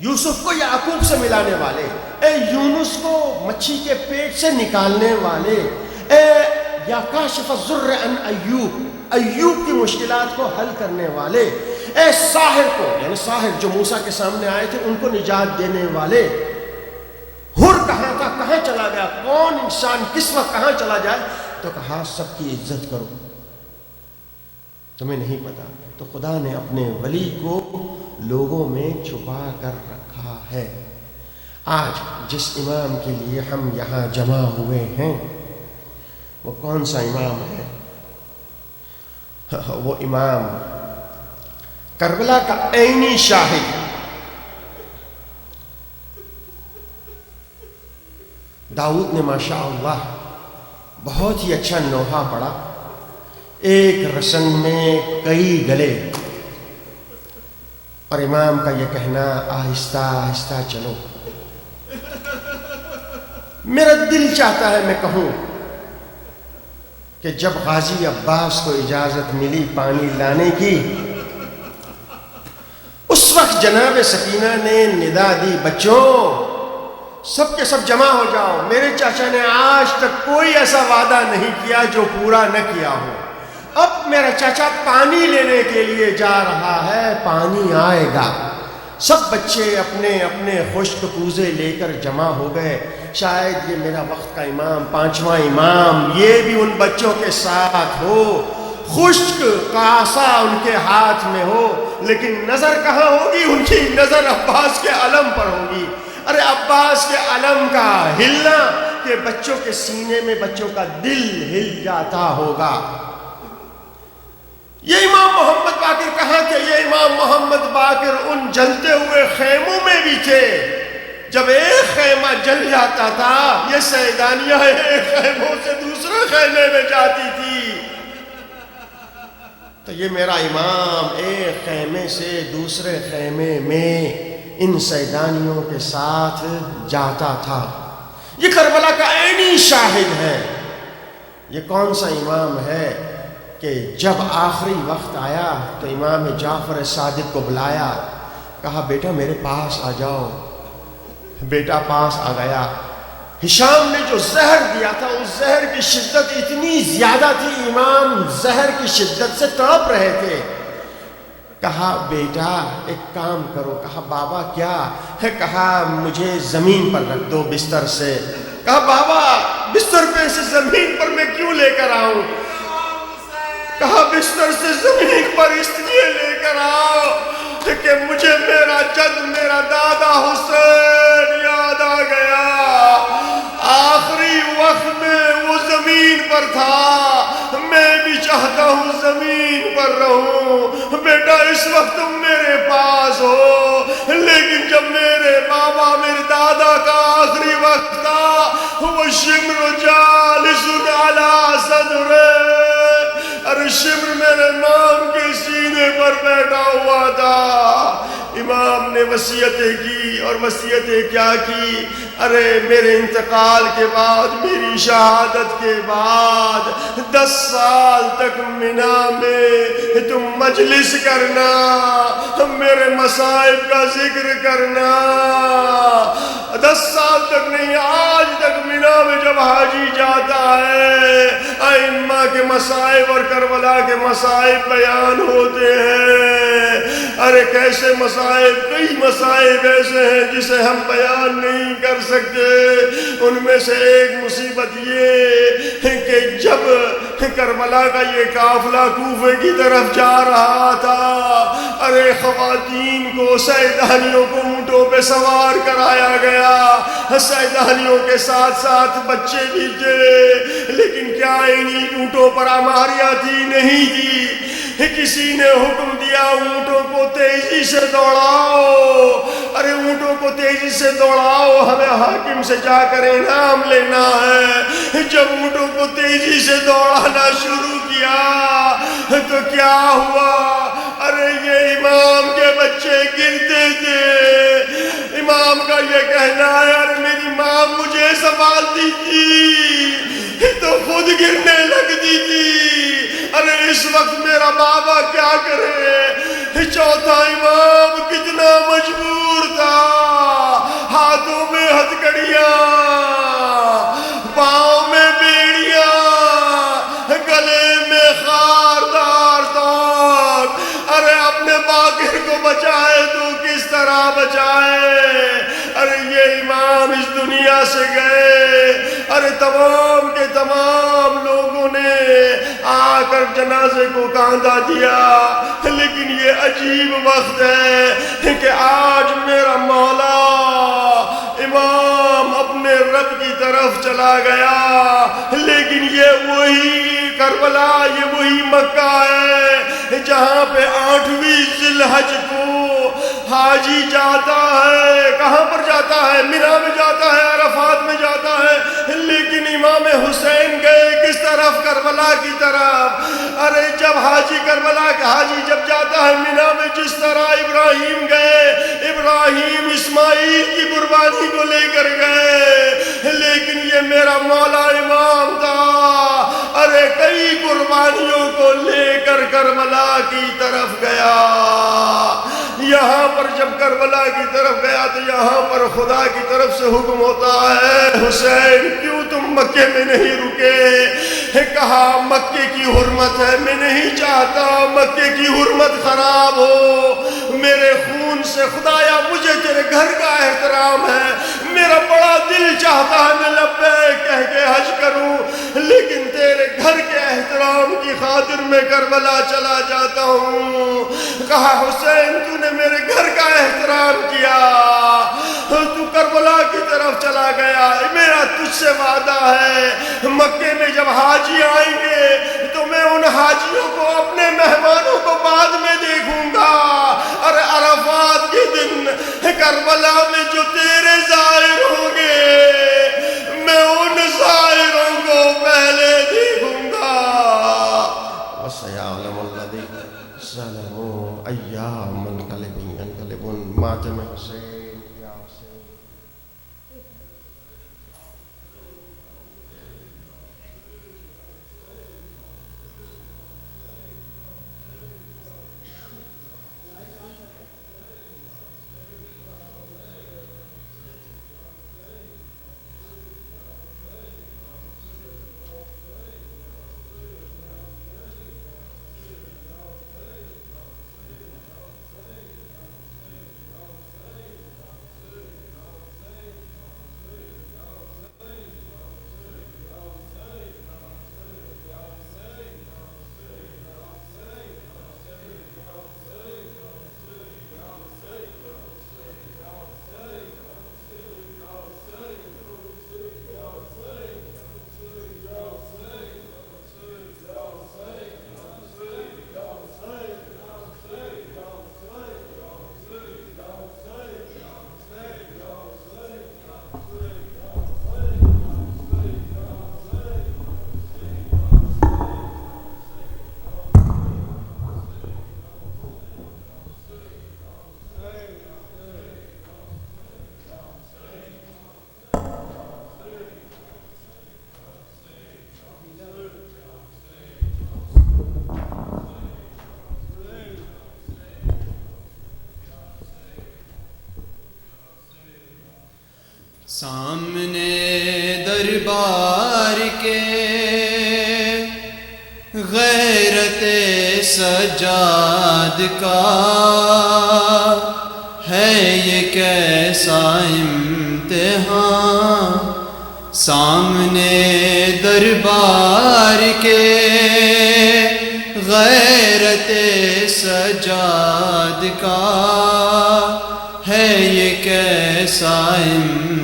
یوسف کو یعقوب سے ملانے والے، اے یونس کو مچھی کے پیٹ سے نکالنے والے، اے یا کاشف الضر عن ایوب کی مشکلات کو حل کرنے والے، اے ساحر کو، یعنی ساحر جو موسیٰ کے سامنے آئے تھے ان کو نجات دینے والے۔ حر کہاں تھا، کہاں چلا گیا؟ کون انسان کس وقت کہاں چلا جائے؟ تو کہا سب کی عزت کرو، تمہیں نہیں پتا۔ تو خدا نے اپنے ولی کو لوگوں میں چھپا کر رکھا ہے۔ آج جس امام کے لیے ہم یہاں جمع ہوئے ہیں وہ کون سا امام ہے؟ وہ امام کربلا کا عینی شاہد، داؤد نے ماشاء اللہ بہت ہی اچھا نوحہ پڑھا، ایک رسن میں کئی گلے، اور امام کا یہ کہنا آہستہ آہستہ چلو۔ میرا دل چاہتا ہے میں کہوں کہ جب غازی عباس کو اجازت ملی پانی لانے کی، اس وقت جناب سکینہ نے ندا دی، بچوں سب کے سب جمع ہو جاؤ، میرے چاچا نے آج تک کوئی ایسا وعدہ نہیں کیا جو پورا نہ کیا ہو۔ اب میرا چاچا پانی لینے کے لیے جا رہا ہے، پانی آئے گا۔ سب بچے اپنے اپنے خشک کوزے لے کر جمع ہو گئے۔ شاید یہ میرا وقت کا امام، پانچواں امام، یہ بھی ان بچوں کے ساتھ ہو، خشک کاسا ان کے ہاتھ میں ہو، لیکن نظر کہاں ہوگی؟ ان کی نظر عباس کے علم پر ہوگی۔ ارے عباس کے علم کا ہلنا کہ بچوں کے سینے میں بچوں کا دل ہل جاتا ہوگا۔ یہ امام محمد باقر کہاں تھے؟ یہ امام محمد باقر ان جلتے ہوئے خیموں میں بھی تھے۔ جب ایک خیمہ جل جاتا تھا، یہ سیدانیہ ایک خیموں سے دوسرے خیمے میں جاتی تھی۔ تو یہ میرا امام ایک خیمے سے دوسرے خیمے میں ان سیدانیوں کے ساتھ جاتا تھا۔ یہ کربلا کا عینی شاہد ہے۔ یہ کون سا امام ہے کہ جب آخری وقت آیا تو امام جعفر صادق کو بلایا، کہا بیٹا میرے پاس آ جاؤ۔ بیٹا پاس آ گیا۔ ہشام نے جو زہر دیا تھا اس زہر کی شدت اتنی زیادہ تھی، امام زہر کی شدت سے تڑپ رہے تھے۔ کہا بیٹا ایک کام کرو۔ کہا بابا کیا ہے؟ کہا مجھے زمین پر رکھ دو بستر سے۔ کہا بابا بستر پہ سے زمین پر میں کیوں لے کر آؤں؟ کہا بستر سے زمین پر اس لیے لے کر آؤ کہ مجھے میرا جد، میرا دادا حسین یاد آ گیا۔ آخری وقت میں وہ زمین پر تھا، میں بھی چاہتا ہوں زمین پر رہوں۔ بیٹا اس وقت تم میرے پاس ہو، لیکن جب میرے بابا میرے دادا کا آخری وقت تھا، وہ شمر جالس علی صدرے، ارے شمر میرے امام کے سینے پر بیٹھا ہوا تھا۔ امام نے وصیتیں کی، اور وصیتیں کیا کی؟ ارے میرے انتقال کے بعد، میری شہادت کے بعد 10 سال تک مینا میں تم مجلس کرنا، میرے مصائب کا ذکر کرنا۔ 10 سال تک نہیں، آج تک مینا میں جب حاجی جاتا ہے ائمہ کے مصائب اور کربلا کے مصائب بیان ہوتے ہیں۔ ارے کیسے مصائب، کئی مصائب ایسے ہیں جسے ہم بیان نہیں کر سکتے۔ ان میں سے ایک مصیبت یہ کہ جب کربلا کا یہ قافلہ کوفے کی طرف جا رہا تھا، ارے خواتین کو، سیدانیوں کو اونٹوں پہ سوار کرایا گیا، سیدانیوں کے ساتھ ساتھ بچے بھی تھے، لیکن کیا انہی اونٹوں پر اماریاں تھی؟ نہیں تھی۔ کسی نے حکم دیا اونٹوں کو تیزی سے دوڑاؤ۔ ارے اونٹوں کو تیزی سے دوڑاؤ، ہمیں حاکم سے جا کر انعام لینا ہے۔ جب اونٹوں کو تیزی سے دوڑانا شروع کیا تو کیا ہوا؟ ارے یہ امام کے بچے گرتے تھے۔ امام کا یہ کہنا ہے ارے میری ماں مجھے سنبھالتی تھی تو خود گرنے لگتی تھی، ارے اس وقت میرا بابا کیا کرے؟ چوتھا امام کتنا مجبور تھا، ہاتھوں میں ہتھکڑیاں، پاؤں میں بیڑیاں، گلے میں خاردار توق، ارے اپنے باقر کو بچائے تو کس طرح بچائے؟ ارے یہ امام اس دنیا سے گئے، ارے تمام کے تمام لوگوں نے آ کر جنازے کو کاندھا دیا، لیکن یہ عجیب وقت ہے کہ آج میرا مولا امام اپنے رب کی طرف چلا گیا، لیکن یہ وہی کربلا، یہ وہی مکہ ہے جہاں پہ 8ویں ذی الحج کو حاجی جاتا ہے۔ کہاں پر جاتا ہے؟ مینا میں جاتا ہے، عرفات میں جاتا ہے، لیکن امام حسین گئے کس طرف؟ کربلا کی طرف۔ ارے جب حاجی کربلا کا حاجی جب جاتا ہے مینا میں، جس طرح ابراہیم گئے، ابراہیم اسماعیل کی قربانی کو لے کر گئے، لیکن یہ میرا مولا امام تھا، ارے کئی قربانیوں کو لے کر کربلا کی طرف گیا۔ یہاں پر جب کربلا کی طرف گیا تو یہاں پر خدا کی طرف سے حکم ہوتا ہے، حسین کیوں تم مکے میں نہیں رکے؟ کہا مکے کی حرمت ہے، میں نہیں چاہتا مکے کی حرمت خراب ہو، میرے خون سے خدایا مجھے تیرے گھر کا احترام ہے، میرا بڑا دل چاہتا ہے میں لبیک کہہ کے حج کروں، لیکن تیرے گھر کے احترام کی خاطر میں کربلا چلا جاتا ہوں۔ کہا حسین تو نے میرے گھر کا احترام کیا، تو کربلا کی طرف چلا گیا، میرا تجھ سے وعدہ ہے مکے میں جب حاجی آئیں گے تو میں ان حاجیوں کو، اپنے مہمانوں کو بعد میں دیکھوں گا، اور عرفات کے دن کربلا میں جو تیرے ظاہر ہوں گے میں ان ظاہروں کو پہلے دیکھوں گا۔ وَسَيَعْلَمُ الَّذِينَ ظَلَمُوا أَيَّ مُنْقَلِبٍ يَنْقَلِبُونَ۔ ماتم حسین یا حسین۔ سامنے دربار کے غیرت سجاد کا ہے یہ کیسا امتحان، سامنے دربار کے غیرت سجاد کا ہے یہ کیسا امتحان،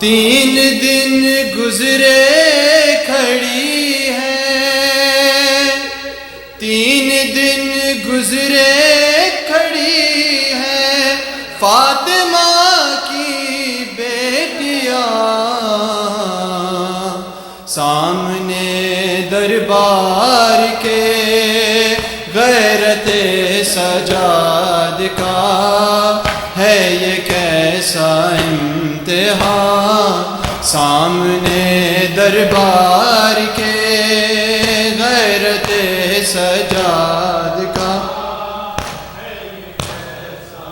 3 دن گزرے کھڑی ہے، 3 دن گزرے کھڑی ہے، فاطمہ کی بیٹیاں سامنے دربار کے، غیرت سجاد کا ہے یہ کیسا امتحان، سامنے دربار کے غیرت سجاد کا ہے یہ کیسا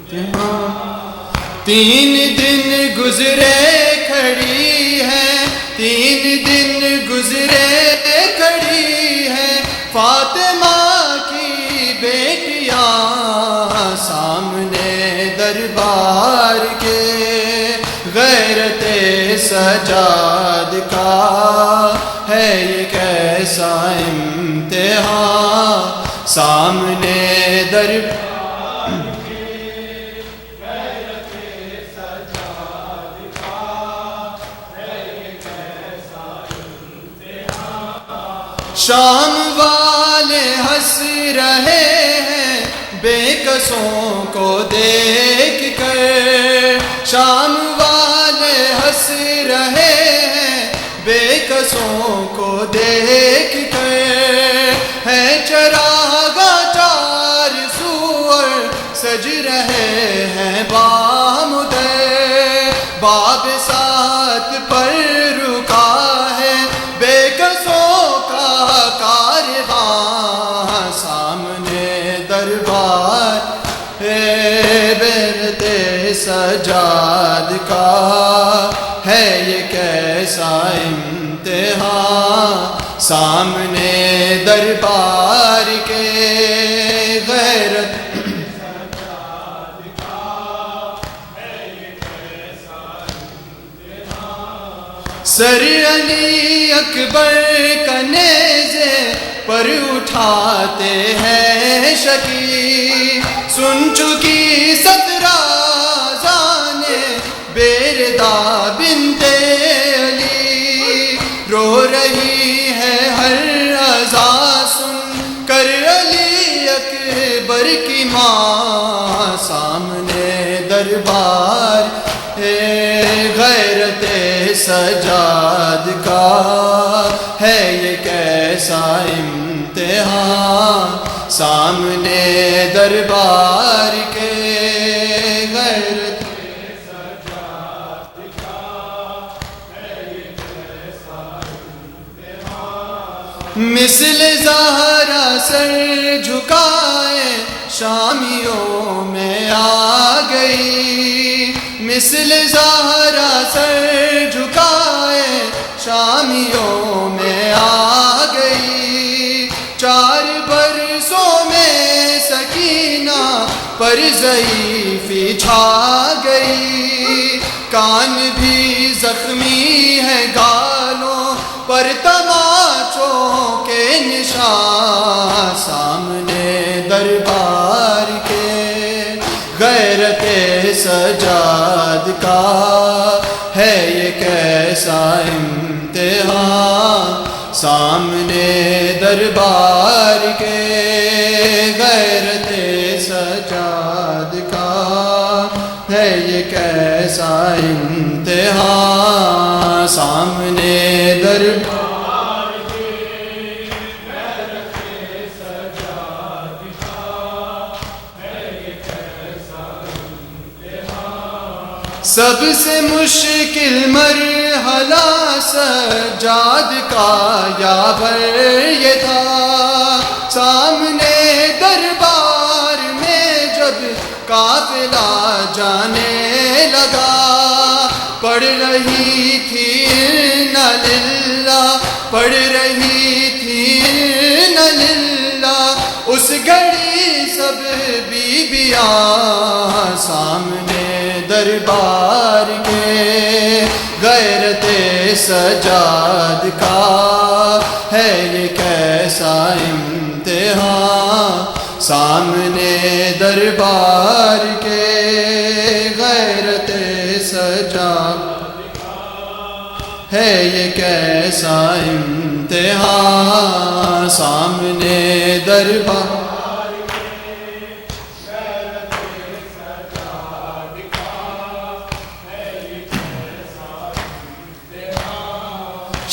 امتحان۔ 3 دن گزرے کھڑی ہے، 3 دن گزرے کھڑی ہے فاطمہ کی بیٹیاں سامنے دربار کے، غیرت سجاد کا ہے یہ کیسا امتحان، سامنے دربار کے غیرت سجاد کا ہے یہ کیسا امتحان۔ شام والے ہنس رہے ہیں بے کسوں کو دیکھ کر، شام والے ہنس رہے ہیں بے کسوں کو دیکھ کر، ہے چراغاں 4 سور سج رہے ہیں بامدر، باب سات پر رکا ہے بے کسوں کا کارواں، سامنے دربار غیرت سجاد کا ہے یہ کیسا امتحان، سامنے دربار کے غیرت سجاد کا ہے یہ کیسا امتحان۔ سر علی اکبر کا نیزے پر اٹھاتے ہیں شکی، سن چکی 17 اذانیں بیردا بنت علی، رو رہی ہے ہر اذان سن کر علی اکبر کی ماں، سامنے دربار غیرت سجاد کا ہے یہ کیسا امتحان، سامنے دربار کے غیرت سجاد کا ہے یہ کیسا امتحان۔ مثل زہرا سر جھکائے شامیوں میں آ گئی، مثل زہرا سر جھکائے شامیوں میں آ گئی، 4 برسوں میں سکینہ پر ضعیفی چھا گئی، کان بھی زخمی ہے گالوں پر تماچوں کے نشان، سامنے دربار کے غیرت سجاد کا ہے یہ کیسا امتحان، سامنے دربار کے غیرت سجاد کا ہے یہ کیسا امتحان، سامنے دربار کے غیرت سجاد کا ہے یہ کیسا امتحان۔ سب سے مشکل مرحلہ سجاد کا یاور یہ تھا، سامنے دربار میں جب قافلہ جانے لگا، پڑھ رہی تھی اِنَّ لِلَّہ، پڑھ رہی تھی اِنَّ لِلَّہ، اس گھڑی سب بیبیاں سامنے دربار کے غیرت سجاد کا ہے یہ کیسا امتحان، سامنے دربار کے غیرت سجاد ہے یہ کیسا امتحان، سامنے دربار کے غیرت سجاد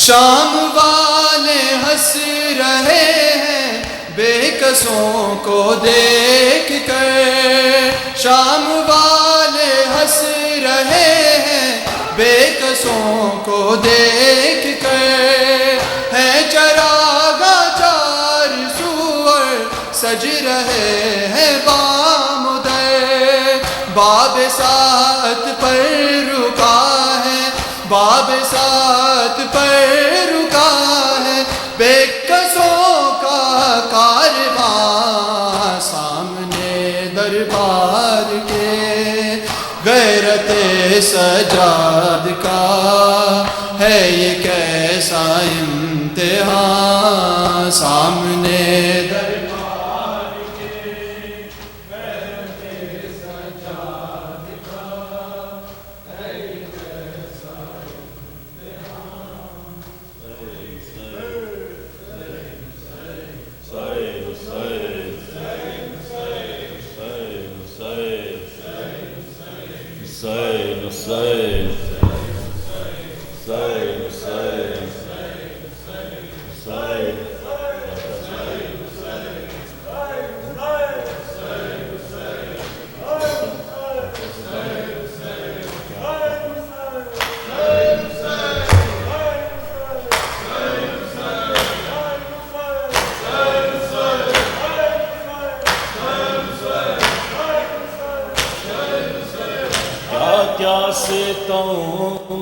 شام والے ہنس رہے ہیں بے کسوں کو دیکھ کر، شام والے ہنس رہے ہیں بے کسوں کو دیکھ کر، ہے چراغاں چار سور سج رہے ہیں بام در، باب سات پر رکا ہے، باب سات پر رکا ہے بے کسوں کا کارواں، سامنے دربار کے غیرت سجاد کا ہے یہ کیسا امتحان، سامنے دربار کے غیرت سجاد کا ہے یہ کیسا کیا ستم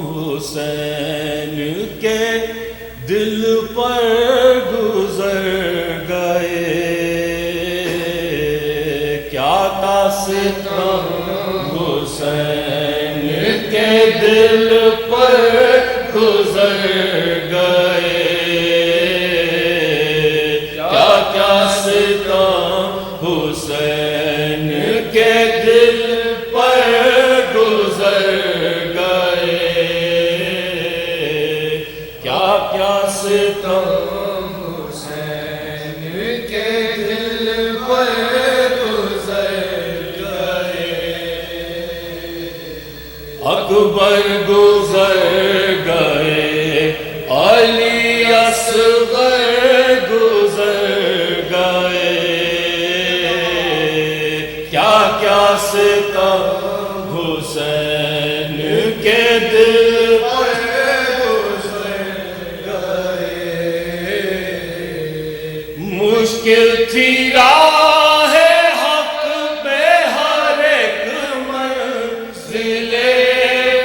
حسین کے دل پر گزر گئے، کیا ستم حسین کے دل پر گزر گئے، کیا ستم حسین کے دل پر گزر گئے، کیا ستم حسین کے دل پر گزر گئے، اکبر گزر گئے، علی اصغر گزر گئے، کیا ستم حسین کے دل پر گزر گئے، مشکل تھی راہ حق میں ہر ایک منزل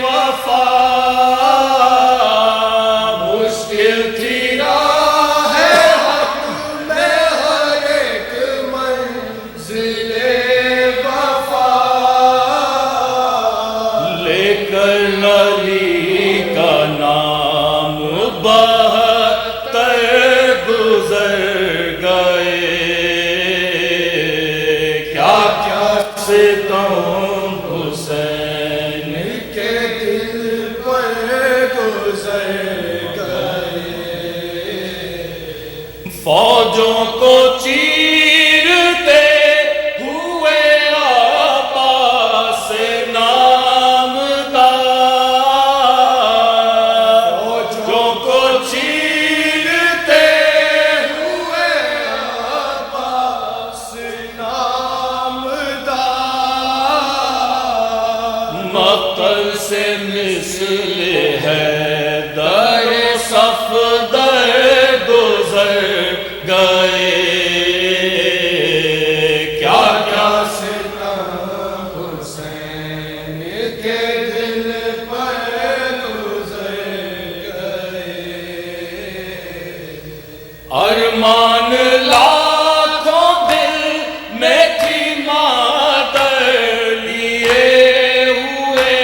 وفا، مشکل تھی راہ حق میں ہر ایک منزل وفا، لے کر علی کا نام بہتر گزر گئے، کیا ستم حسین کے دل پر گزر گئے، فوجوں کو چیرتے ہوئے عباس نامدار، فوجوں کو چیرتے ہوئے عباس نامدار، مقتل سے مثل ہے در صفدر گزر گئے، کیا ستم حسین کے دل پر گزر گئے، ارمان لاکھوں دل میں تھی مادر لیے ہوئے،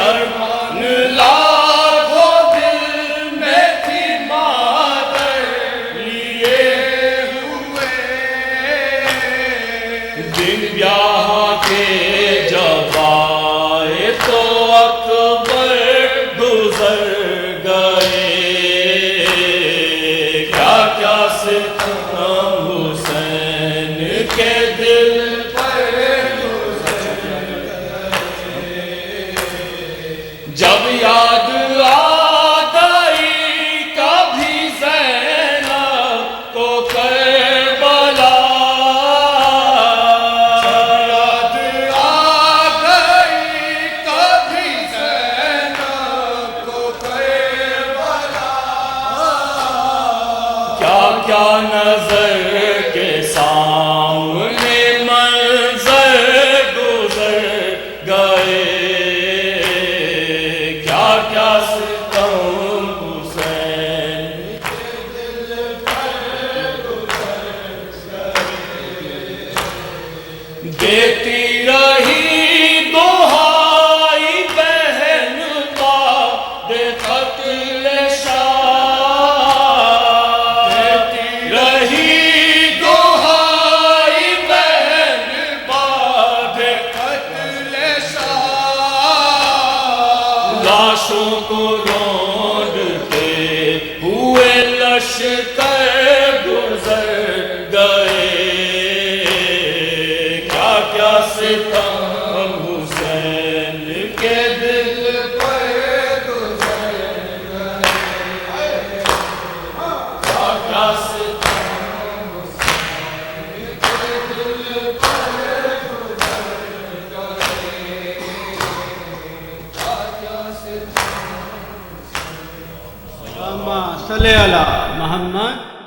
ارمان لاکھوں دل میں تھی مادر لیے ہوئے، دن بیاہ کے جب آئے تو اکبر گزر گئے، کیا ستم حسین کے دل پر گزر گئے، جب یاد آ دیتی رہی دہائی بہن بعد قتل شاہ، دیتی رہی دہائی بہن بعد قتل شاہ، لاشوں کو رونڈتے ہوئے لشکر گزر گئے، کیا کیا ستم حسین کے دل پر گزر گئے، کیا کیا ستم حسین کے دل پر گزر گئے، کیا کیا ستم اللہم صلی علی محمد